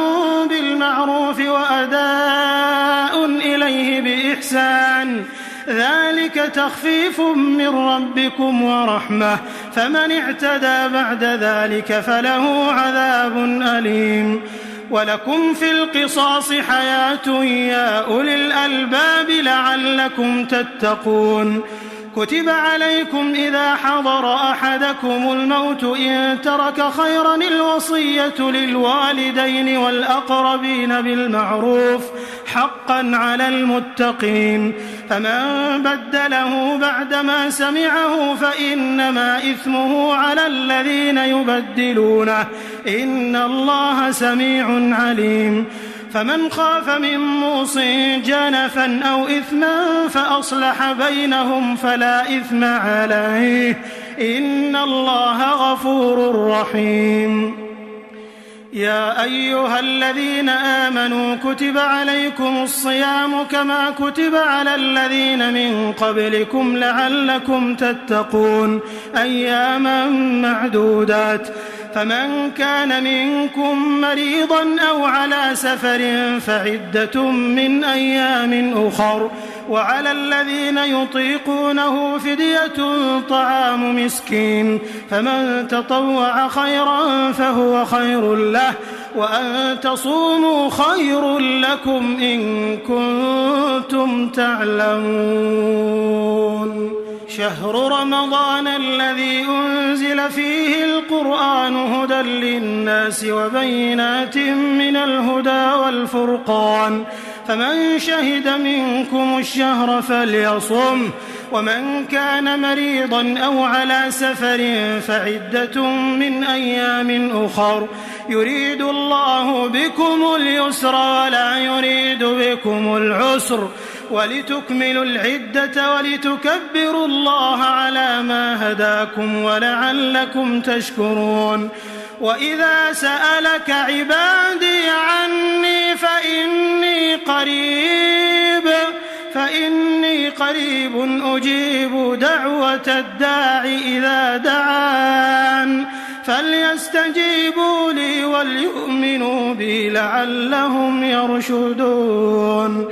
بالمعروف وأداء إليه بإحسان ذلك تخفيف من ربكم ورحمة فمن اعتدى بعد ذلك فله عذاب أليم. ولكم في القصاص حياة يا أولي الألباب لعلكم تتقون. كتب عليكم إذا حضر أحدكم الموت إن ترك خيرا الوصية للوالدين والأقربين بالمعروف حقا على المتقين فمن بدله بعدما سمعه فإنما إثمه على الذين يبدلونه إن الله سميع عليم. فمن خاف من موص جنفا أو إثما فأصلح بينهم فلا إثم عليه إن الله غفور رحيم. يا أيها الذين آمنوا كتب عليكم الصيام كما كتب على الذين من قبلكم لعلكم تتقون أياما معدودات فمن كان منكم مريضا أو على سفر فعدة من أيام أخر وعلى الذين يطيقونه فدية طعام مسكين فمن تطوع خيرا فهو خير له وأن تصوموا خير لكم إن كنتم تعلمون شهر رمضان الذي أنزل فيه القرآن هدى للناس وبينات من الهدى والفرقان فمن شهد منكم الشهر فليصم ومن كان مريضا أو على سفر فعدة من أيام أخر يريد الله بكم اليسر ولا يريد بكم العسر ولتكملوا العدة ولتكبروا الله على ما هداكم ولعلكم تشكرون وإذا سألك عبادي عني فإني قريب أجيب دعوة الداع إذا دعان فليستجيبوا لي وليؤمنوا بي لعلهم يرشدون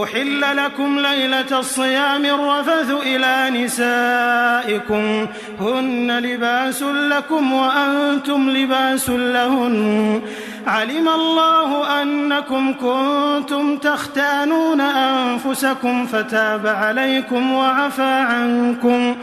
أحل لكم ليلة الصيام الرفث إلى نسائكم هن لباس لكم وأنتم لباس لهن علم الله أنكم كنتم تختانون أنفسكم فتاب عليكم وعفى عنكم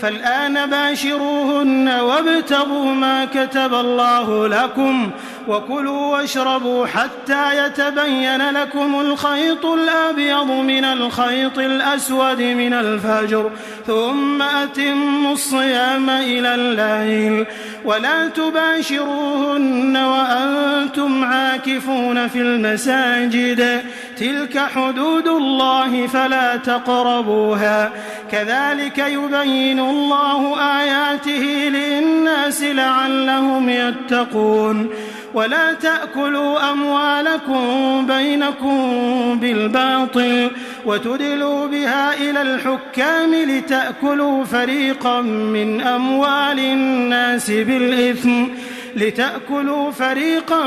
فالآن باشروهن وابتغوا ما كتب الله لكم وكلوا واشربوا حتى يتبين لكم الخيط الأبيض من الخيط الأسود من الفجر ثم أتموا الصيام إلى الليل ولا تباشروهن وأنتم عاكفون في المساجد تلك حدود الله فلا تقربوها كذلك يبين الله آياته للناس لعلهم يتقون ولا تأكلوا أموالكم بينكم بالباطل وتدلوا بها إلى الحكام لتأكلوا فريقا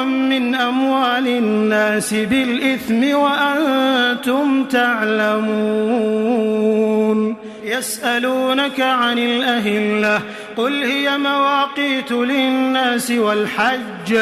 من أموال الناس بالإثم وأنتم تعلمون يسألونك عن الأهلة قل هي مواقيت للناس والحج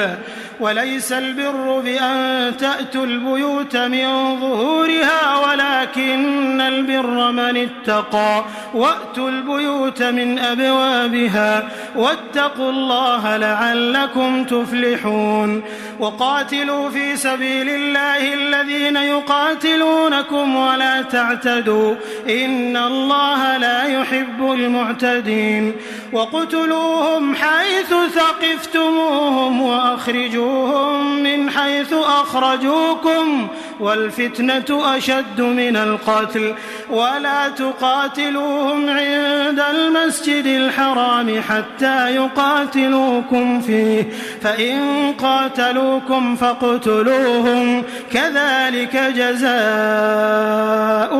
وليس البر بأن تأتوا البيوت من ظهورها ولكن البر من اتقى وأتوا البيوت من أبوابها واتقوا الله لعلكم تفلحون وقاتلوا في سبيل الله الذين يقاتلونكم ولا تعتدوا إن الله لا يحب المعتدين وقتلوهم حيث ثقفتموهم وأخرجوهم من حيث أخرجوكم والفتنة أشد من القتل ولا تقاتلوهم عند المسجد الحرام حتى يقاتلوكم فيه فإن قاتلوكم فاقتلوهم كذلك جزاء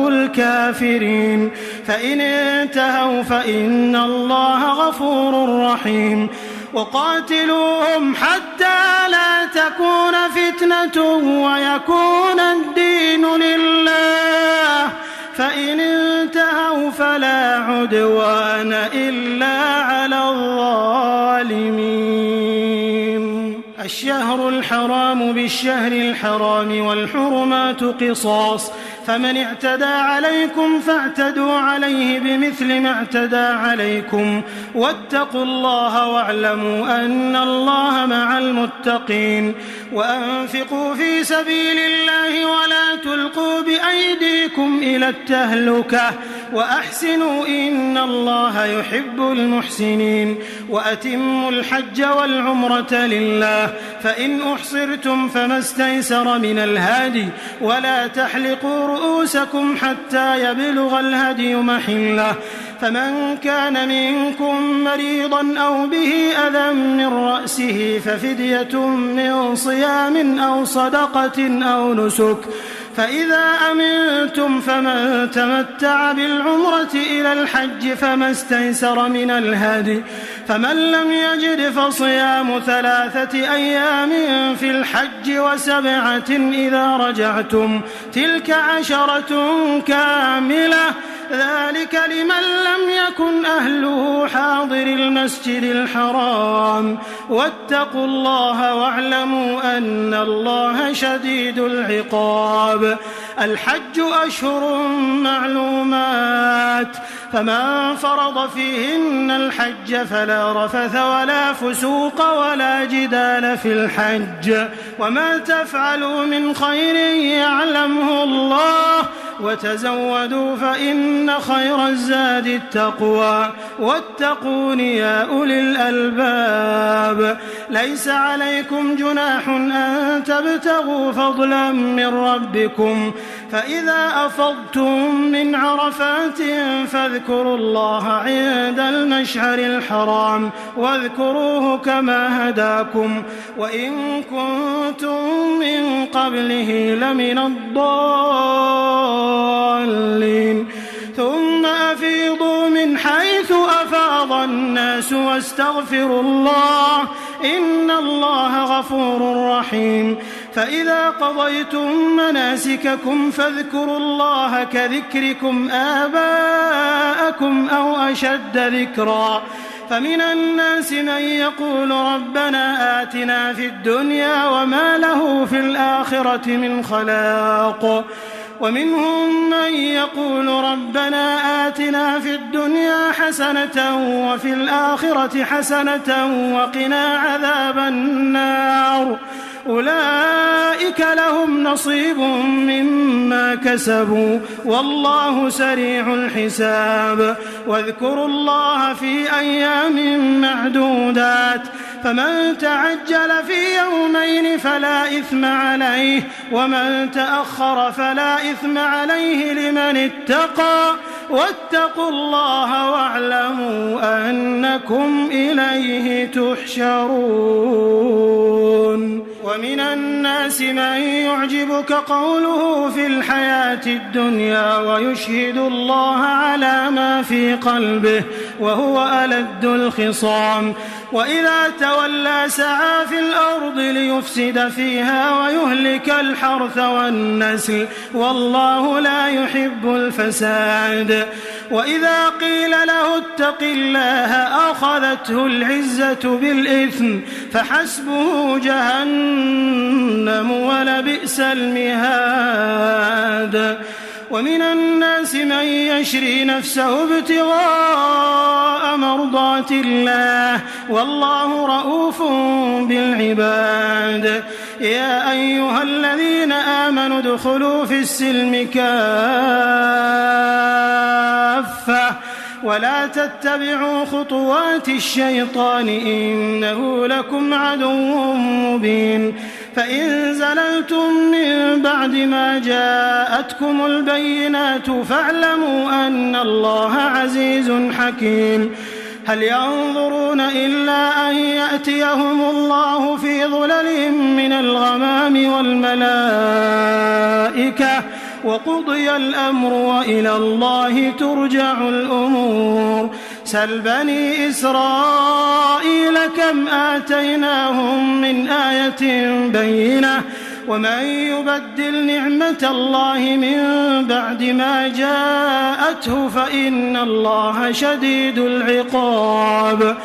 الكافرين فإن انتهوا فإن الله غفور رحيم وقاتلوهم حتى لا تكون فتنة ويكون الدين لله فإن انتهوا فلا عدوان إلا على الظالمين الشهر الحرام بالشهر الحرام والحرمات قصاص فمن اعتدى عليكم فاعتدوا عليه بمثل ما اعتدى عليكم واتقوا الله واعلموا أن الله مع المتقين وأنفقوا في سبيل الله ولا تلقوا بأيديكم إلى التهلكة وأحسنوا إن الله يحب المحسنين وأتموا الحج والعمرة لله فإن أحصرتم فما استيسر من الهدي ولا تحلقوا رؤوسكم حتى يبلغ الهدي محله فمن كان منكم مريضا أو به أذى من رأسه ففدية من صيام أو صدقة أو نسك فإذا أمنتم فمن تمتع بالعمرة إلى الحج فما استيسر من الهدي فمن لم يجد فصيام 3 أيام في الحج و7 إذا رجعتم تلك 10 كاملة ذلك لمن لم يكن أهله حاضر المسجد الحرام واتقوا الله واعلموا أن الله شديد العقاب الحج أشهر معلومات فمن فرض فيهن الحج فلا رفث ولا فسوق ولا جدال في الحج وما تفعلوا من خير يعلمه الله وتزودوا فإن خير الزاد التقوى واتقون يا أولي الألباب ليس عليكم جناح أن تبتغوا فضلا من ربكم فإذا أفضتم من عرفات فاذكروا الله عند المشعر الحرام واذكروه كما هداكم وإن كنتم من قبله لمن الضالين ثم أفيضوا من حيث أفاض الناس واستغفروا الله إن الله غفور رحيم فإذا قضيتم مناسككم فاذكروا الله كذكركم آباءكم أو أشد ذكرا فمن الناس من يقول ربنا آتنا في الدنيا وما له في الآخرة من خلاق ومنهم من يقول ربنا آتنا في الدنيا حسنة وفي الآخرة حسنة وقنا عذاب النار أولئك لهم نصيب مما كسبوا والله سريع الحساب واذكروا الله في أيام معدودات فمن تعجل في يومين فلا إثم عليه ومن تأخر فلا إثم عليه لمن اتقى واتقوا الله واعلموا أنكم إليه تحشرون ومن الناس من يعجبك قوله في الحياة الدنيا ويشهد الله على ما في قلبه وهو ألد الخصام وإذا تولى سعى في الأرض ليفسد فيها ويهلك الحرث والنسل والله لا يحب الفساد وإذا قيل له اتق الله أخذته العزة بالإثم فحسبه جهنم ولبئس المهاد ومن الناس من يشري نفسه ابتغاء مرضات الله والله رؤوف بالعباد يا أيها الذين آمنوا ادخلوا في السلم كافة ولا تتبعوا خطوات الشيطان إنه لكم عدو مبين فإن زللتم من بعد ما جاءتكم البينات فاعلموا أن الله عزيز حكيم هل ينظرون إلا أن يأتيهم الله في ظلل من الغمام والملائكة وقضي الأمر وإلى الله ترجع الأمور سل بني إسرائيل كم آتيناهم من آية بينة ومن يبدل نعمة الله من بعد ما جاءته فإن الله شديد العقاب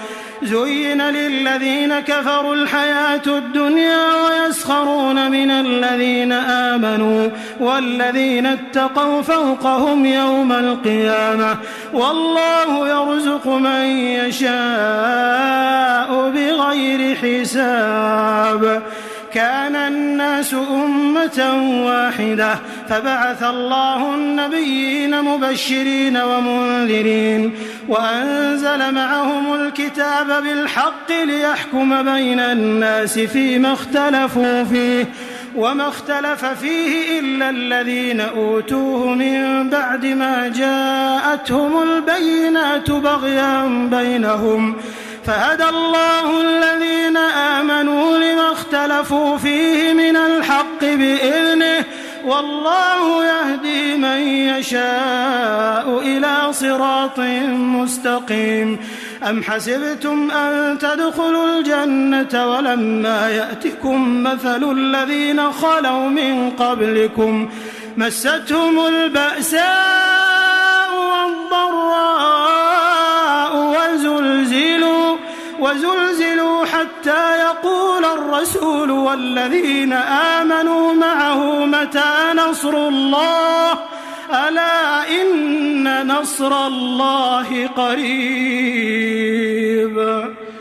زين للذين كفروا الحياة الدنيا ويسخرون من الذين آمنوا والذين اتقوا فوقهم يوم القيامة والله يرزق من يشاء بغير حساب كان الناس أمة واحدة فبعث الله النبيين مبشرين ومنذرين وأنزل معهم الكتاب بالحق ليحكم بين الناس فيما اختلفوا فيه وما اختلف فيه إلا الذين أوتوه من بعد ما جاءتهم البينات بغيا بينهم فهدى الله الذين آمنوا لما اختلفوا فيه من الحق بإذنه والله يهدي من يشاء إلى صراط مستقيم. أم حسبتم أن تدخلوا الجنة ولما يأتكم مثل الذين خلوا من قبلكم مستهم البأساء والضراء وزلزلوا حتى يقول الرسول والذين آمنوا معه متى نصر الله ألا إن نصر الله قريب.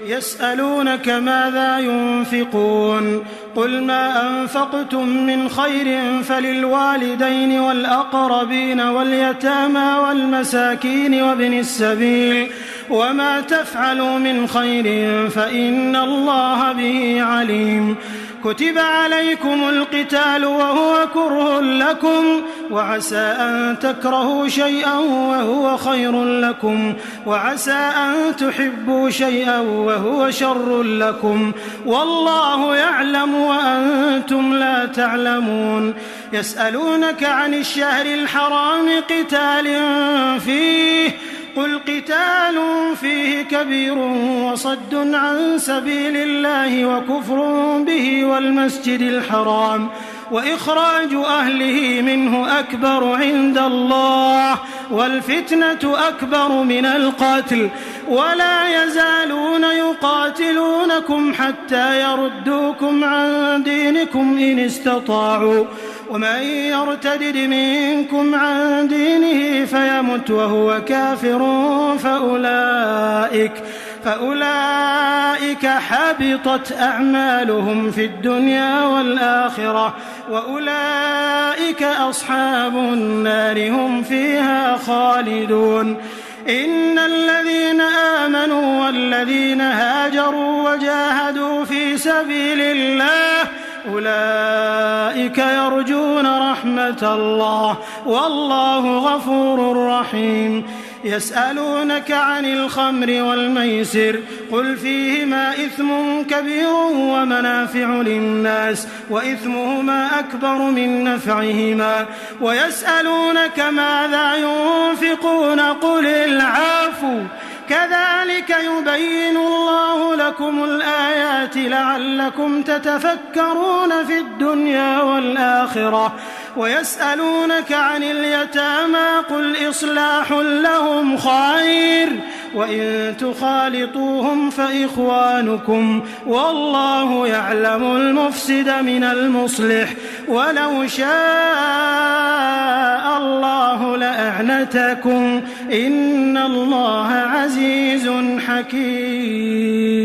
يسألونك ماذا ينفقون قل ما أنفقتم من خير فللوالدين والأقربين واليتامى والمساكين وابن السبيل وما تفعلوا من خير فإن الله به عليم. كتب عليكم القتال وهو كره لكم وعسى أن تكرهوا شيئا وهو خير لكم وعسى أن تحبوا شيئا وهو شر لكم والله يعلم وأنتم لا تعلمون. يسألونك عن الشهر الحرام قتال فيه قل قتال فيه كبير وصد عن سبيل الله وكفر به والمسجد الحرام وإخراج أهله منه أكبر عند الله والفتنة أكبر من القتل ولا يزالون يقاتلونكم حتى يردوكم عن دينكم إن استطاعوا ومن يرتدد منكم عن دينه فيمت وهو كافر فأولئك حبطت أعمالهم في الدنيا والآخرة وأولئك أصحاب النار هم فيها خالدون. إن الذين آمنوا والذين هاجروا وجاهدوا في سبيل الله أولئك يرجون رحمة الله والله غفور رحيم. يسألونك عن الخمر والميسر قل فيهما إثم كبير ومنافع للناس وإثمهما أكبر من نفعهما ويسألونك ماذا ينفقون قل العفو كذلك يبين الله لكم الآيات لعلكم تتفكرون في الدنيا والآخرة. ويسألونك عن اليتامى قل إصلاح لهم خير وإن تخالطوهم فإخوانكم والله يعلم المفسد من المصلح ولو شاء الله لأعنتكم إن الله عزيز حكيم.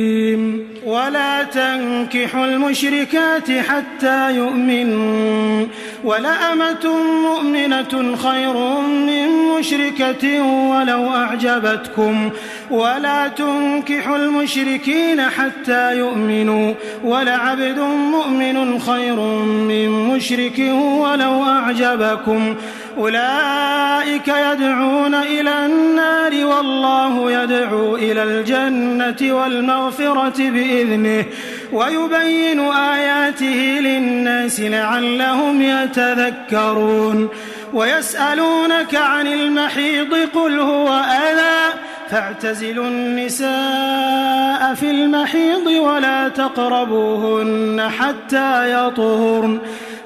ولا تنكحوا المشركات حتى يؤمنوا ولأمة مؤمنة خير من مشركة ولو أعجبتكم ولا تنكحوا المشركين حتى يؤمنوا ولعبد مؤمن خير من مشرك ولو أعجبكم أولئك يدعون إلى النار والله يدعو إلى الجنة والمغفرة بإذنه ويبين آياته للناس لعلهم يتذكرون. ويسألونك عن المحيض قل هو أذى فاعتزلوا النساء في المحيض ولا تقربوهن حتى يطهرن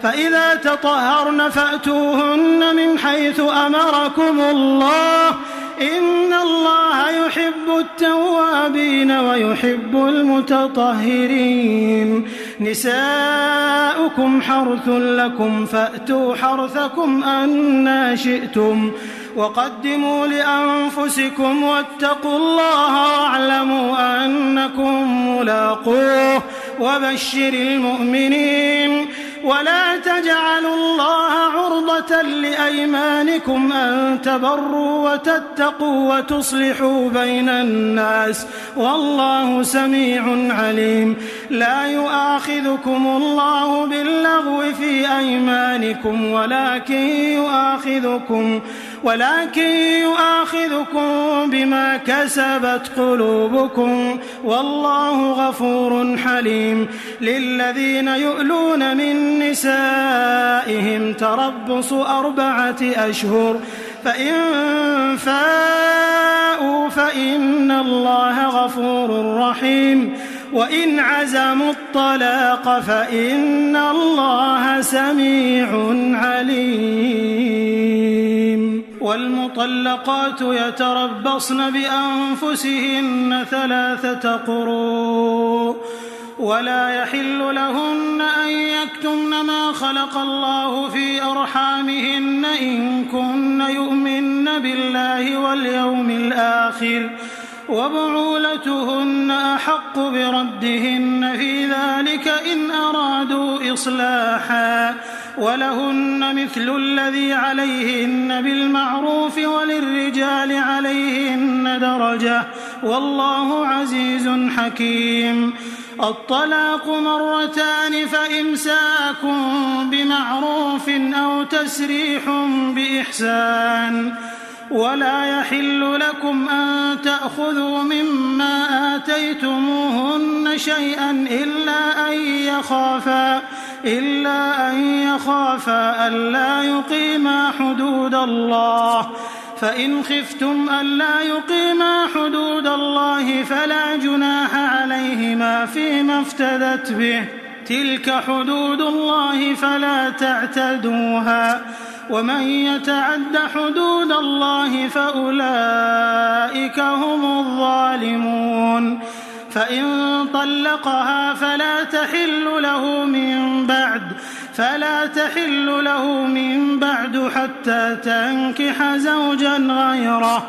فإذا تطهرن فأتوهن من حيث أمركم الله إن الله يحب التوابين ويحب المتطهرين. نساؤكم حرث لكم فأتوا حرثكم أنى شئتم وقدموا لأنفسكم واتقوا الله واعلموا أنكم ملاقوه وبشر المؤمنين. ولا تجعلوا الله عرضة لأيمانكم أن تبروا وتتقوا وتصلحوا بين الناس والله سميع عليم. لا يؤاخذكم الله باللغو في أيمانكم ولكن يؤاخذكم بما كسبت قلوبكم والله غفور حليم. للذين يؤلون من نسائهم تربص 4 أشهر فإن فاءوا فإن الله غفور رحيم وإن عزموا الطلاق فإن الله سميع عليم. والمطلقات يتربصن بأنفسهن 3 قروء ولا يحل لهن أن يكتمن ما خلق الله في أرحامهن إن كن يؤمن بالله واليوم الآخر وبعولتهن أحق بردهن في ذلك إن أرادوا إصلاحا ولهن مثل الذي عليهن بالمعروف وللرجال عليهن درجة والله عزيز حكيم. الطلاق 2 فإمساك بمعروف أو تسريح بإحسان. ولا يحل لكم أن تأخذوا مما آتيتموهن شيئا إلا أن يخافا ألا يقيما حدود الله. فإن خفتم ألا يقيما حدود الله فلا جناح عليهما فيما افتدت به. تلك حدود الله فلا تعتدوها ومن يتعد حدود الله فأولئك هم الظالمون. فإن طلقها فلا تحل له من بعد حتى تنكح زوجا غيره.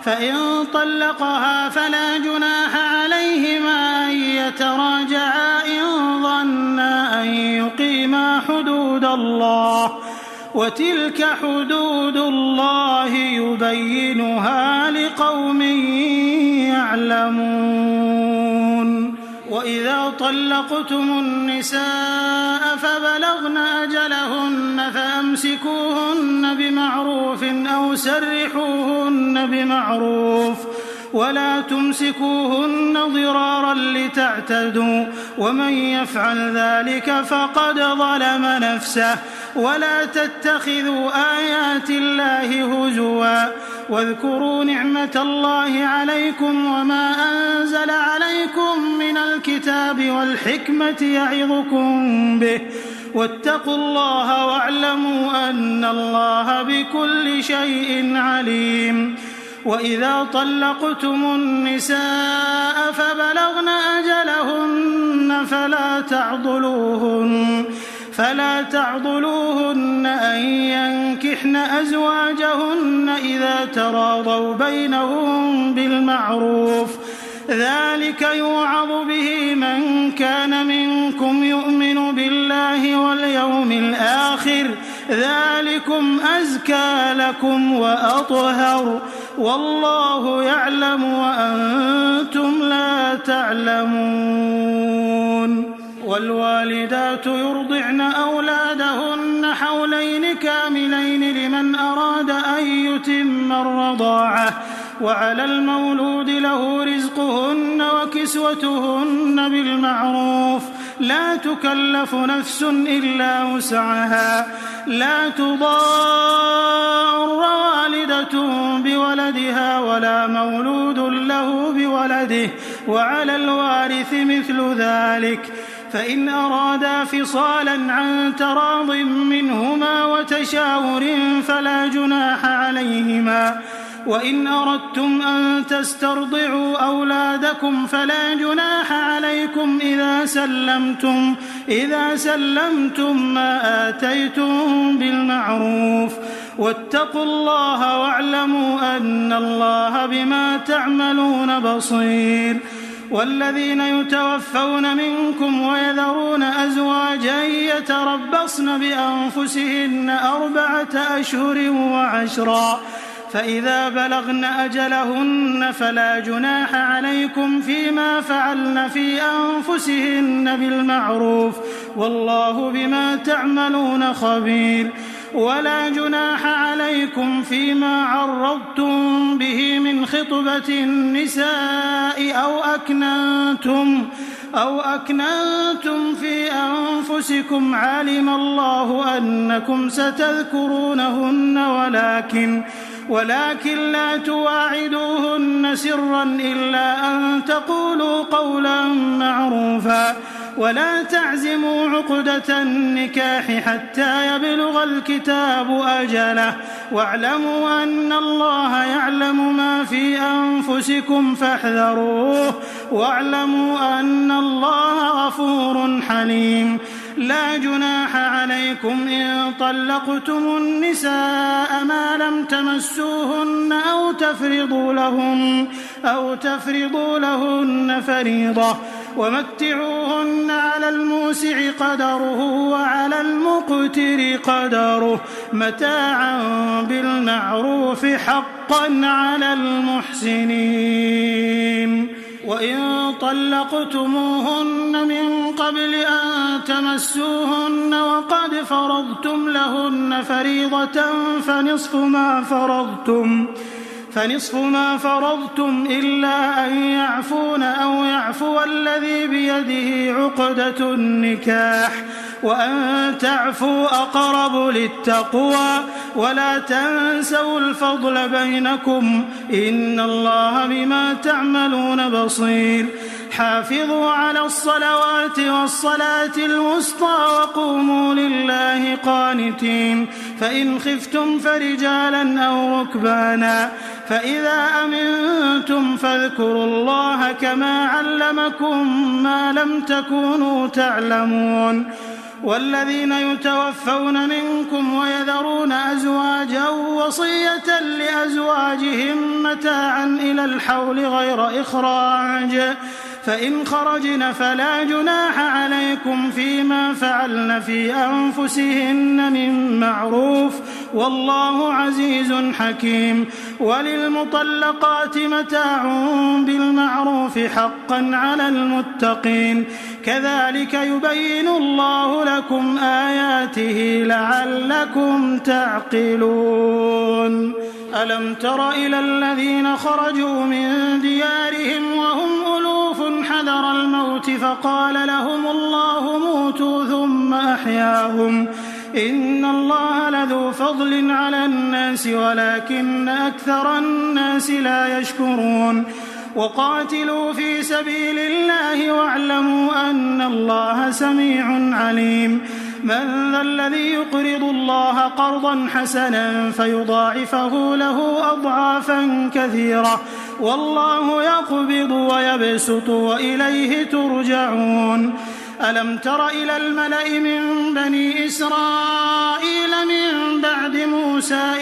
فإن طلقها فلا جناح عليهما أن يتراجعا إن ظنا أن يقيما حدود الله وتلك حدود الله يبينها لقوم يعلمون. وإذا طلقتم النساء فبلغن أجلهن فأمسكوهن بمعروف أو سرحوهن بمعروف ولا تمسكوهن ضرارا لتعتدوا ومن يفعل ذلك فقد ظلم نفسه. ولا تتخذوا آيات الله هزوا واذكروا نعمة الله عليكم وما أنزل عليكم من الكتاب والحكمة يعظكم به واتقوا الله واعلموا أن الله بكل شيء عليم. وإذا طلقتم النساء فبلغن أجلهن فلا تعضلوهن أن ينكحن أزواجهن إذا تراضوا بينهم بالمعروف. ذلك يوعظ به من كان منكم يؤمن بالله واليوم الآخر ذلكم أزكى لكم وأطهر والله يعلم وأنتم لا تعلمون. والوالدات يرضعن أولادهن حولين كاملين لمن أراد أن يتم الرضاعة وعلى المولود له رزقهن وكسوتهن بالمعروف لا تكلف نفس إلا وسعها. لا تضار والدة بولدها ولا مولود له بولده وعلى الوارث مثل ذلك. فإن أرادا فصالا عن تراض منهما وتشاور فلا جناح عليهما. وإن أردتم أن تسترضعوا أولادكم فلا جناح عليكم إذا سلمتم ما آتيتم بالمعروف واتقوا الله واعلموا أن الله بما تعملون بصير. والذين يتوفون منكم ويذرون أزواجا يتربصن بأنفسهن 4 أشهر و10 فإذا بلغن أجلهن فلا جناح عليكم فيما فعلن في أنفسهن بالمعروف والله بما تعملون خبير ولا جناح عليكم فيما عرضتم به من خطبة النساء أو أكننتم في أنفسكم علم الله أنكم ستذكرونهن ولكن لا تواعدوهن سرا إلا أن تقولوا قولا معروفا ولا تعزموا عقدة النكاح حتى يبلغ الكتاب أجله واعلموا أن الله يعلم ما في أنفسكم فاحذروه واعلموا أن الله غفور حليم لا جناح عليكم إن طلقتم النساء ما لم تمسوهن أو تفرضوا لهن فريضة ومتعوهن على الموسع قدره وعلى المقتر قدره متاعا بالمعروف حقا على المحسنين وإن طلقتموهن من قبل أن تمسوهن وقد فرضتم لهن فريضة فنصف ما فرضتم إلا أن يعفون أو يعفو الذي بيده عقدة النكاح وأن تعفوا أقرب للتقوى ولا تنسوا الفضل بينكم إن الله بما تعملون بصير حافظوا على الصلوات والصلاة الوسطى وقوموا لله قانتين فإن خفتم فرجالا أو ركبانا فإذا أمنتم فاذكروا الله كما علمكم ما لم تكونوا تعلمون والذين يتوفون منكم ويذرون أزواجا وصية لأزواجهم متاعا إلى الحول غير إخراج فإن خرجن فلا جناح عليكم فيما فعلن في أنفسهن من معروف والله عزيز حكيم وللمطلقات متاع بالمعروف حقا على المتقين كذلك يبين الله لكم آياته لعلكم تعقلون ألم تر إلى الذين خرجوا من ديارهم وهم ألوف حذر الموت فقال لهم الله موتوا ثم أحياهم إن الله لذو فضل على الناس ولكن أكثر الناس لا يشكرون وقاتلوا في سبيل الله واعلموا أن الله سميع عليم من ذا الذي يقرض الله قرضا حسنا فيضاعفه له أضعافا كثيرة والله يقبض ويبسط وإليه ترجعون ألم تر إلى الملأ من بني إسرائيل من بعد موسى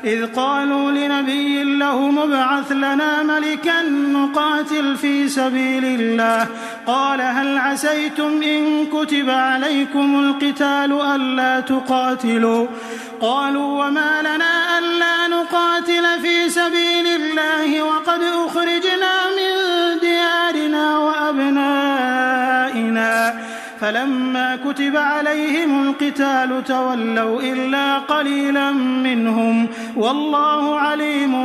إذ قالوا لنبي له مبعث لنا ملكا نقاتل في سبيل الله قال هل عسيتم إن كتب عليكم القتال ألا تقاتلوا قالوا وما لنا ألا نقاتل في سبيل الله وقد أخرجنا من ديارنا وأبنائنا فلما كتب عليهم القتال تولوا إلا قليلا منهم والله عليم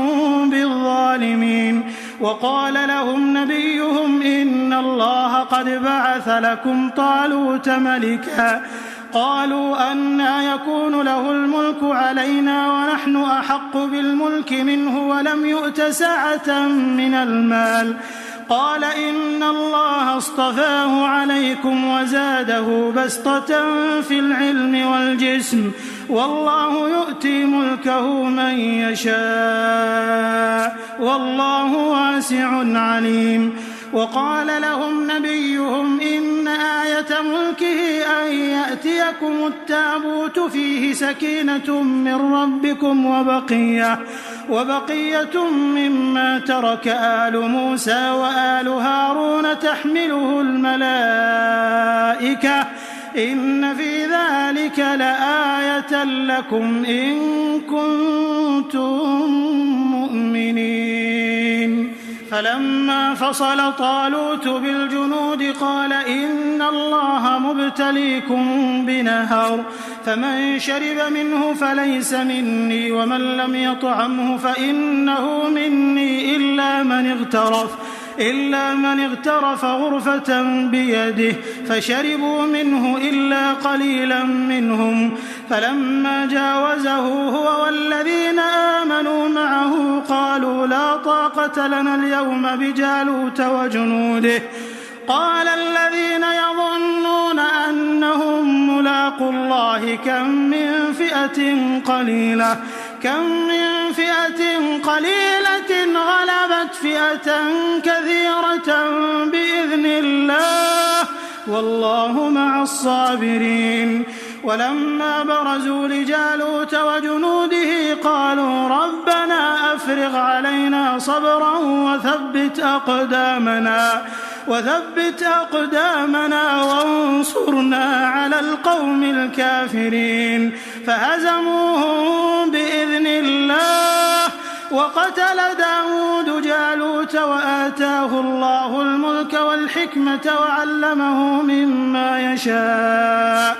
بالظالمين وقال لهم نبيهم إن الله قد بعث لكم طالوت ملكا قالوا أنى يكون له الملك علينا ونحن أحق بالملك منه ولم يؤت سعة من المال قال إن الله اصطفاه عليكم وزاده بسطة في العلم والجسم والله يؤتي ملكه من يشاء والله واسع عليم وقال لهم نبيهم إن آية ملكه أن يأتيكم التابوت فيه سكينة من ربكم وبقية مما ترك آل موسى وآل هارون تحمله الملائكة إن في ذلك لآية لكم إن كنتم مؤمنين. فلما فصل طالوت بالجنود قال إن الله مبتليكم بنهر فمن شرب منه فليس مني ومن لم يطعمه فإنه مني إلا من اغترف غرفة بيده فشربوا منه إلا قليلا منهم. فلما جاوزه هو والذين آمنوا معه قالوا لا طاقة لنا اليوم بجالوت وجنوده. قال الذين يظنون أنهم ملاقو الله كم من فئة قليلة غلبت فئة كثيرة بإذن الله والله مع الصابرين. ولما برزوا لجالوت وجنوده قالوا ربنا أفرغ علينا صبرا وثبت أقدامنا وانصرنا على القوم الكافرين. فهزموهم بإذن الله وقتل داود جالوت وآتاه الله الملك والحكمة وعلمه مما يشاء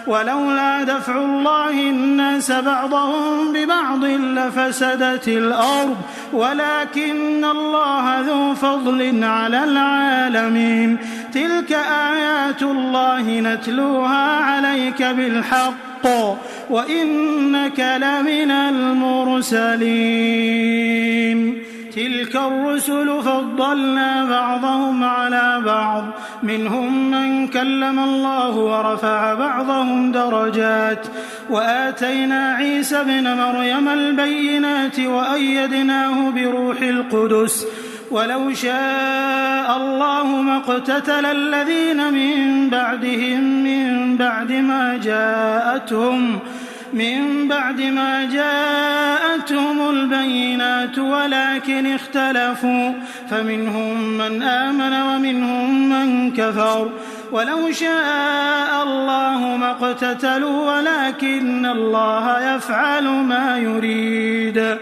ولولا دفع الله الناس بعضهم ببعض لفسدت الأرض ولكن الله ذو فضل على العالمين. تلك آيات الله نتلوها عليك بالحق وإنك لمن المرسلين. تلك الرسل فضلنا بعضهم على بعض منهم من كلم الله ورفع بعضهم درجات وآتينا عيسى ابن مريم البينات وأيدناه بروح القدس ولو شاء الله ما اقتتل الذين من بعدهم من بعد ما جاءتهم البينات ولكن اختلفوا فمنهم من آمن ومنهم من كفر ولو شاء الله ما اقتتلوا ولكن الله يفعل ما يريد.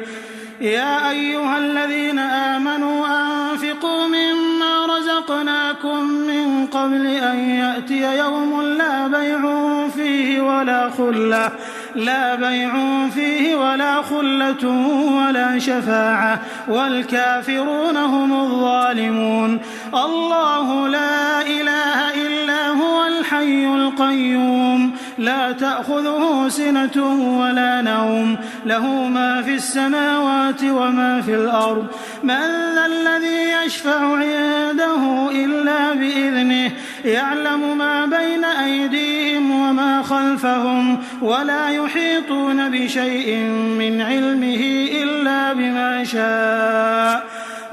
يا أيها الذين آمنوا أنفقوا مما رزقناكم من قبل أن يأتي يوم لا بيع فيه ولا خلة ولا شفاعة والكافرون هم الظالمون. الله لا إله إلا هو الحي القيوم لا تأخذه سنة ولا نوم له ما في السماوات وما في الأرض. من ذا الذي يشفع عنده إلا بإذنه يعلم ما بين أيديهم وما خلفهم ولا يحيطون بشيء من علمه إلا بما شاء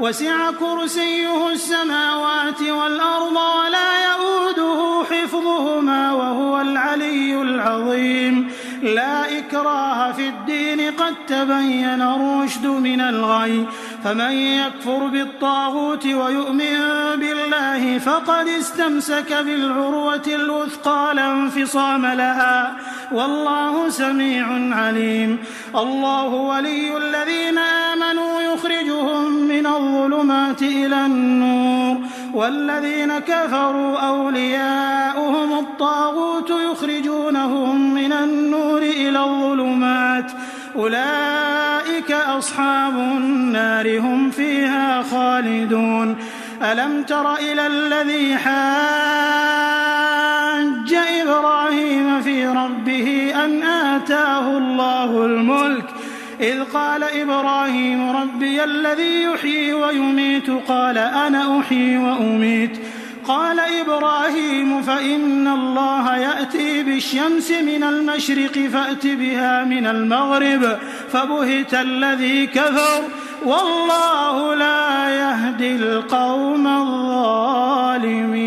وسع كرسيه السماوات والأرض ولا يؤوده حفظهما وهو العلي العظيم. لا إكراه في الدين قد تبين الرشد من الغي فمن يكفر بالطاغوت ويؤمن بالله فقد استمسك بالعروة الوثقى لا انفصام لها والله سميع عليم. الله ولي الذين آمنوا يخرجهم من الظلمات إلى النور والذين كفروا أولياؤهم الطاغوت يخرجونهم من النور إلى الظلمات أولئك أصحاب النار هم فيها خالدون. ألم تر إلى الذي حاج إبراهيم في ربه أن آتاه الله الملك إذ قال إبراهيم ربي الذي يحيي ويميت قال أنا أحيي وأميت قال إبراهيم فإن الله يأتي بالشمس من المشرق فأت بها من المغرب فبهت الذي كفر والله لا يهدي القوم الظالمين.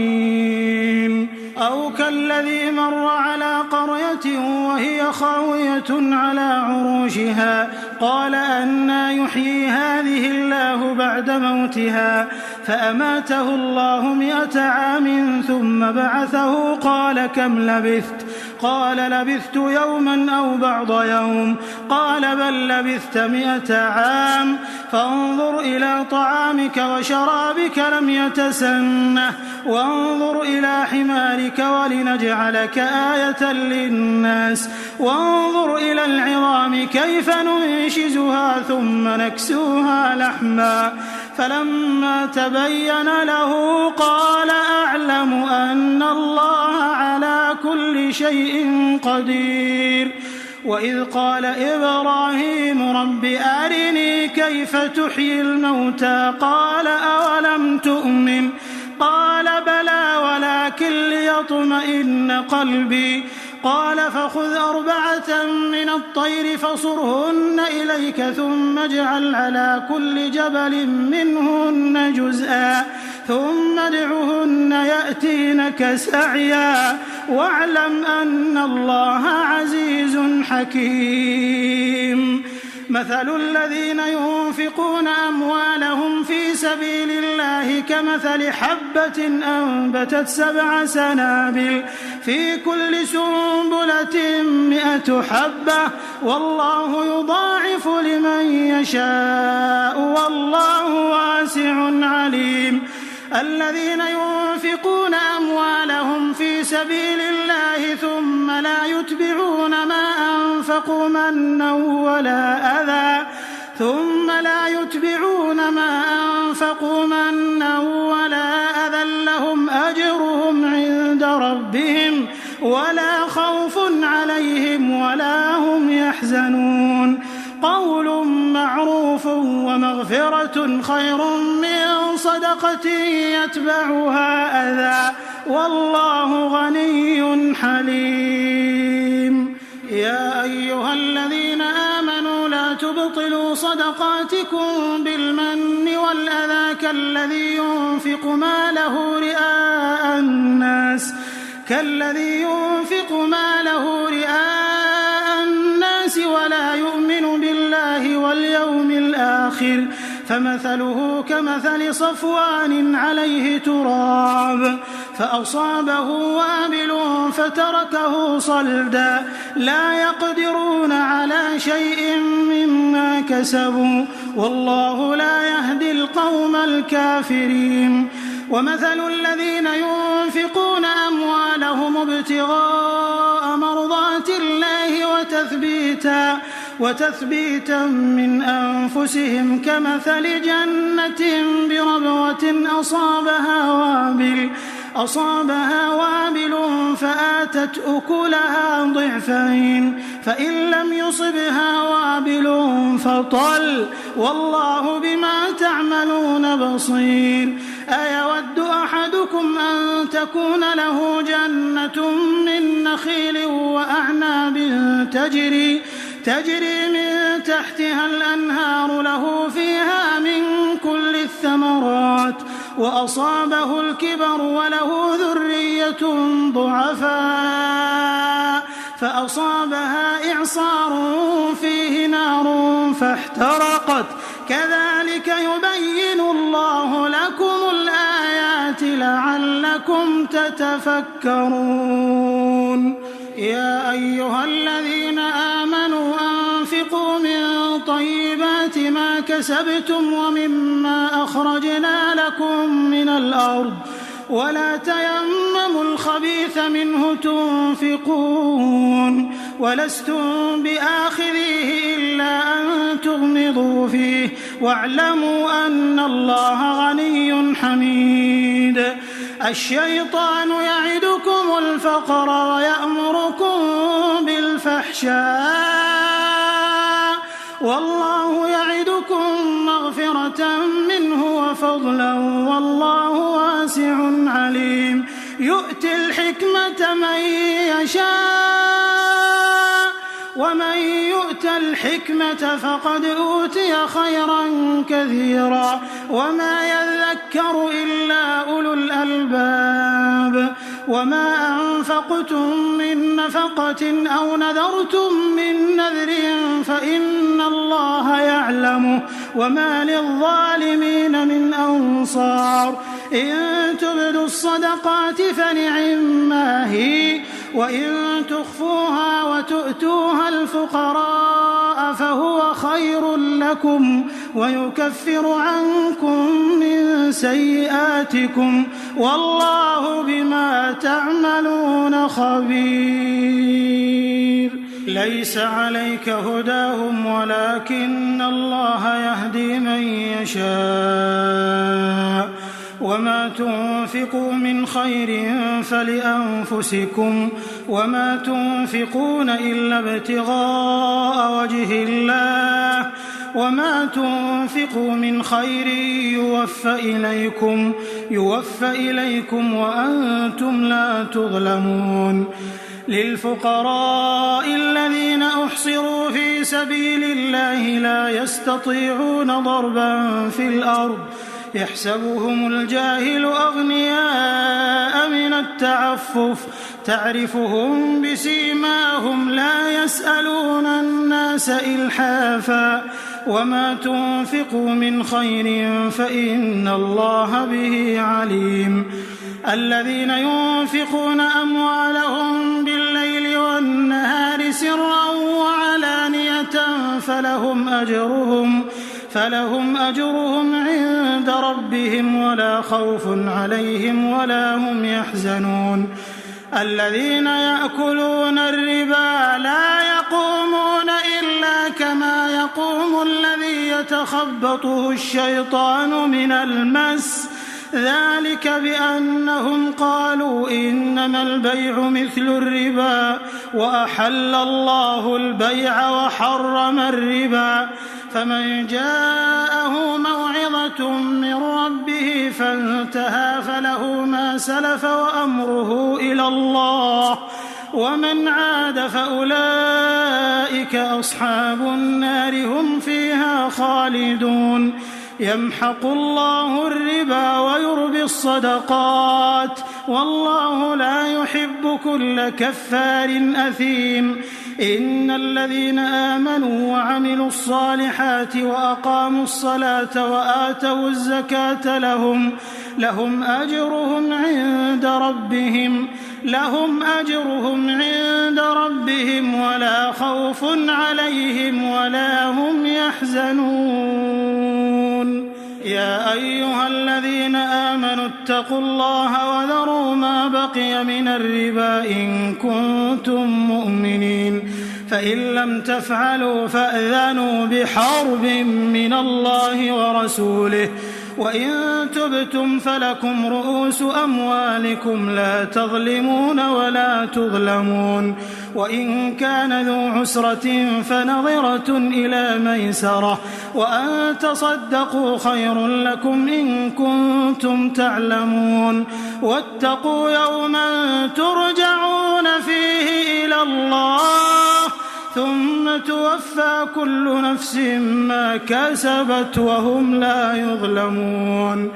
أو كالذي مر على قرية وهي خاوية على عروشها قال أنى يحيي هذه الله بعد موتها فأماته الله 100 عام ثم بعثه قال كم لبثت؟ قال لبثت يوما أو بعض يوم. قال بل لبثت 100 عام فانظر إلى طعامك وشرابك لم يتسنه وانظر إلى حمارك ولنجعلك آية للناس وانظر إلى العظام كيف ننشزها ثم نكسوها لحما فلما تبين له قال أعلم أن الله على كل شيء قدير. وإذ قال إبراهيم رب أرني كيف تحيي الموتى قال أولم تؤمن قال بلى ولكن ليطمئن قلبي قال فخذ 4 من الطير فصرهن إليك ثم اجعل على كل جبل منهن جزءا ثم ادعهن يأتينك سعيا واعلم أن الله عزيز حكيم. مثل الذين ينفقون أموالهم في سبيل الله كمثل حبة أنبتت 7 سنابل في كل سنبلة 100 حبة والله يضاعف لمن يشاء والله واسع عليم. الذين ينفقون أموالهم في سبيل الله ثم لا يتبعون ما أنفقوا منا ولا أذى لهم أجرهم عند ربهم ولا خوف عليهم ولا هم يحزنون. قول معروف ومغفرة خير من صدقة يتبعها أذى والله غني حليم. يا أيها الذين آمنوا لا تبطلوا صدقاتكم بالمن والأذى كالذي ينفق ماله رئاء الناس ولا يؤمن بالله واليوم الآخر فمثله كمثل صفوان عليه تراب فأصابه وابل فتركه صلدا لا يقدرون على شيء مما كسبوا والله لا يهدي القوم الكافرين. ومثل الذين ينفقون أموالهم ابتغاء مرضات الله وتثبيتا من أنفسهم كمثل جنة بربوة أصابها وابل فآتت أكلها ضعفين فإن لم يصبها وابل فطل والله بما تعملون بصير. أيود أحدكم أن تكون له جنة من نخيل وأعناب تجري من تحتها الأنهار له فيها من كل الثمرات وأصابه الكبر وله ذرية ضعفاء فأصابها إعصار فيه نار فاحترقت كذلك يبين الله لكم الآيات لعلكم تتفكرون. يا أيها الذين آمنوا أنفقوا من طيبات ما كسبتم ومما أخرجنا لكم من الأرض ولا تيمموا الخبيث منه تنفقون ولستم بآخذيه إلا أن تغمضوا فيه واعلموا أن الله غني حميد. الشيطان يعدكم الفقر ويأمركم بالفحشاء والله يعدكم مغفرة منه وفضلا والله واسع عليم. يؤتي الحكمة من يشاء ومن يؤت الحكمة فقد أوتي خيرا كثيرا وما يذكر إلا أولو الألباب. وما أنفقتم من نفقة أو نذرتم من نذر فإن الله يعلمه وما للظالمين من أنصار إن تبدوا الصدقات فنعما هي وإن تخفوها وتؤتوها الفقراء فهو خير لكم ويكفر عنكم من سيئاتكم والله بما تعملون خبير. ليس عليك هداهم ولكن الله يهدي من يشاء وما تنفقوا من خير فلأنفسكم وما تنفقون إلا ابتغاء وجه الله وما تنفقوا من خير يوفى إليكم وأنتم لا تظلمون. للفقراء الذين أحصروا في سبيل الله لا يستطيعون ضربا في الأرض يحسبهم الجاهل أغنياء من التعفف تعرفهم بسيماهم لا يسألون الناس إلحافا وما تنفقوا من خير فإن الله به عليم. الذين ينفقون أموالهم بالليل والنهار سرا وعلانية فلهم أجرهم عند ربهم ولا خوف عليهم ولا هم يحزنون. الذين يأكلون الربا لا يقومون إلا كما يقوم الذي يتخبطه الشيطان من المس ذلك بأنهم قالوا إنما البيع مثل الربا وأحل الله البيع وحرم الربا فمن جاءه موعظة من ربه فانتهى فله ما سلف وأمره إلى الله ومن عاد فأولئك أصحاب النار هم فيها خالدون. يمحق الله الربا ويربي الصدقات والله لا يحب كل كفار أثيم. إن الذين آمنوا وعملوا الصالحات وأقاموا الصلاة وآتوا الزكاة لهم أجرهم عند ربهم ولا خوف عليهم ولا هم يحزنون. يا أيها الذين آمنوا اتقوا الله وذروا ما بقي من الربا إن كنتم مؤمنين فإن لم تفعلوا فأذنوا بحرب من الله ورسوله وإن تبتم فلكم رؤوس أموالكم لا تظلمون ولا تظلمون. وإن كان ذو عسرة فنظرة إلى ميسرة وأن تصدقوا خير لكم إن كنتم تعلمون. واتقوا يوما ترجعون فيه إلى الله ثم توفى كل نفس ما كسبت وهم لا يظلمون.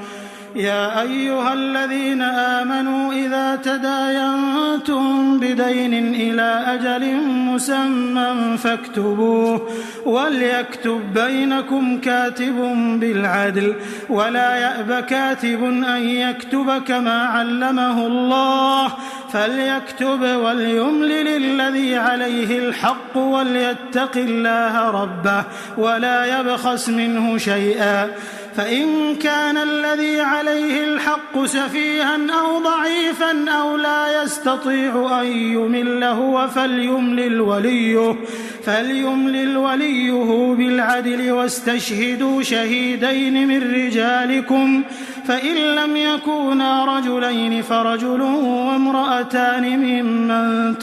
يا أيها الذين آمنوا إذا تداينتم بدين إلى أجل مسمى فاكتبوه وليكتب بينكم كاتب بالعدل ولا يأب كاتب أن يكتب كما علمه الله فليكتب وليملل الذي عليه الحق وليتق الله ربه ولا يبخس منه شيئا فإن كان الذي عليه الحق سفيها أو ضعيفا أو لا يستطيع أن يمل هو فليملل وليه بالعدل واستشهدوا شهيدين من رجالكم فإن لم يكونا رجلين فرجل وامرأتان ممن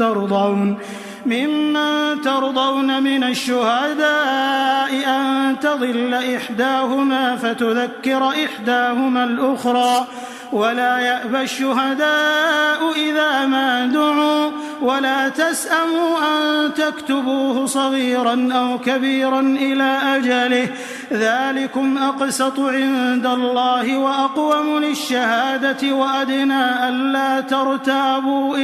ترضون من الشهداء أن تضل إحداهما فتذكر إحداهما الأخرى ولا يأبى الشهداء إذا ما دعوا ولا تسأموا أن تكتبوه صغيرا أو كبيرا إلى أجله ذلكم أقسط عند الله وأقوم للشهادة وأدنى ألا ترتابوا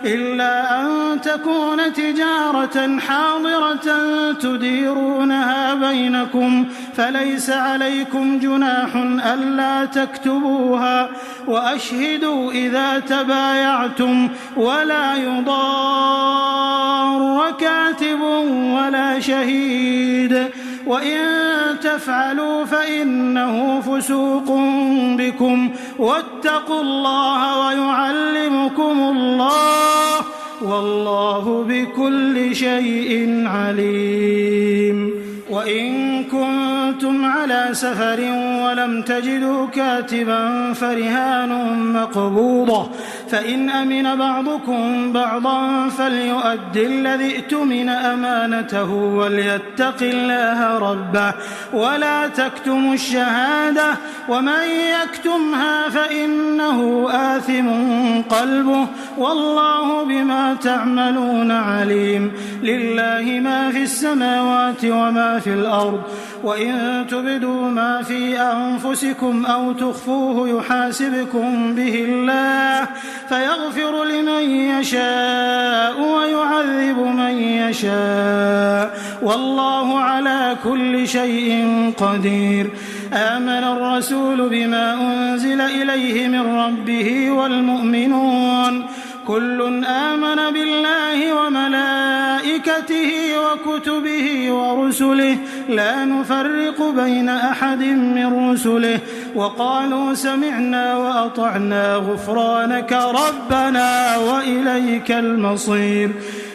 إلا أن تكون تجارة حاضرة تديرونها بينكم فليس عليكم جناح ألا تكتبوها وأشهدوا إذا تبايعتم ولا يضار كاتب ولا شهيد وإن تفعلوا فإنه فسوق بكم واتقوا الله ويعلمكم الله والله بكل شيء عليم. وإن كنتم على سفر ولم تجدوا كاتبا فرهان مقبوضة فإن أمن بعضكم بعضا فليؤد الذي ائتمن أمانته وليتق الله ربه ولا تكتموا الشهادة ومن يكتمها فإنه آثم قلبه والله بما تعملون عليم. لله ما في السماوات وما في الأرض وإن تبدوا ما في أنفسكم أو تخفوه يحاسبكم به الله فيغفر لمن يشاء ويعذب من يشاء والله على كل شيء قدير. آمن الرسول بما أنزل إليه من ربه والمؤمنون كل آمن بالله وملائكته وكتبه ورسله لا نفرق بين أحد من رسله وقالوا سمعنا وأطعنا غفرانك ربنا وإليك المصير.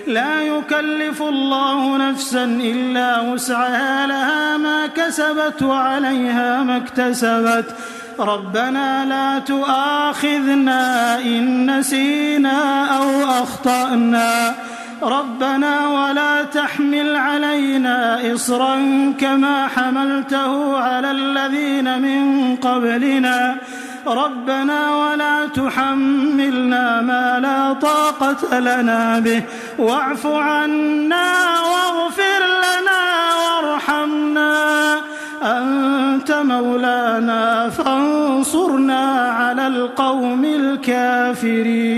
لا يكلف الله نفسا إلا وسعها لها ما كسبت وعليها ما اكتسبت ربنا لا تؤاخذنا إن نسينا أو أخطأنا ربنا ولا تحمل علينا إصرا كما حملته على الذين من قبلنا ربنا ولا تحملنا ما لا طاقة لنا به واعف عنا واغفر لنا وارحمنا أنت مولانا فانصرنا على القوم الكافرين.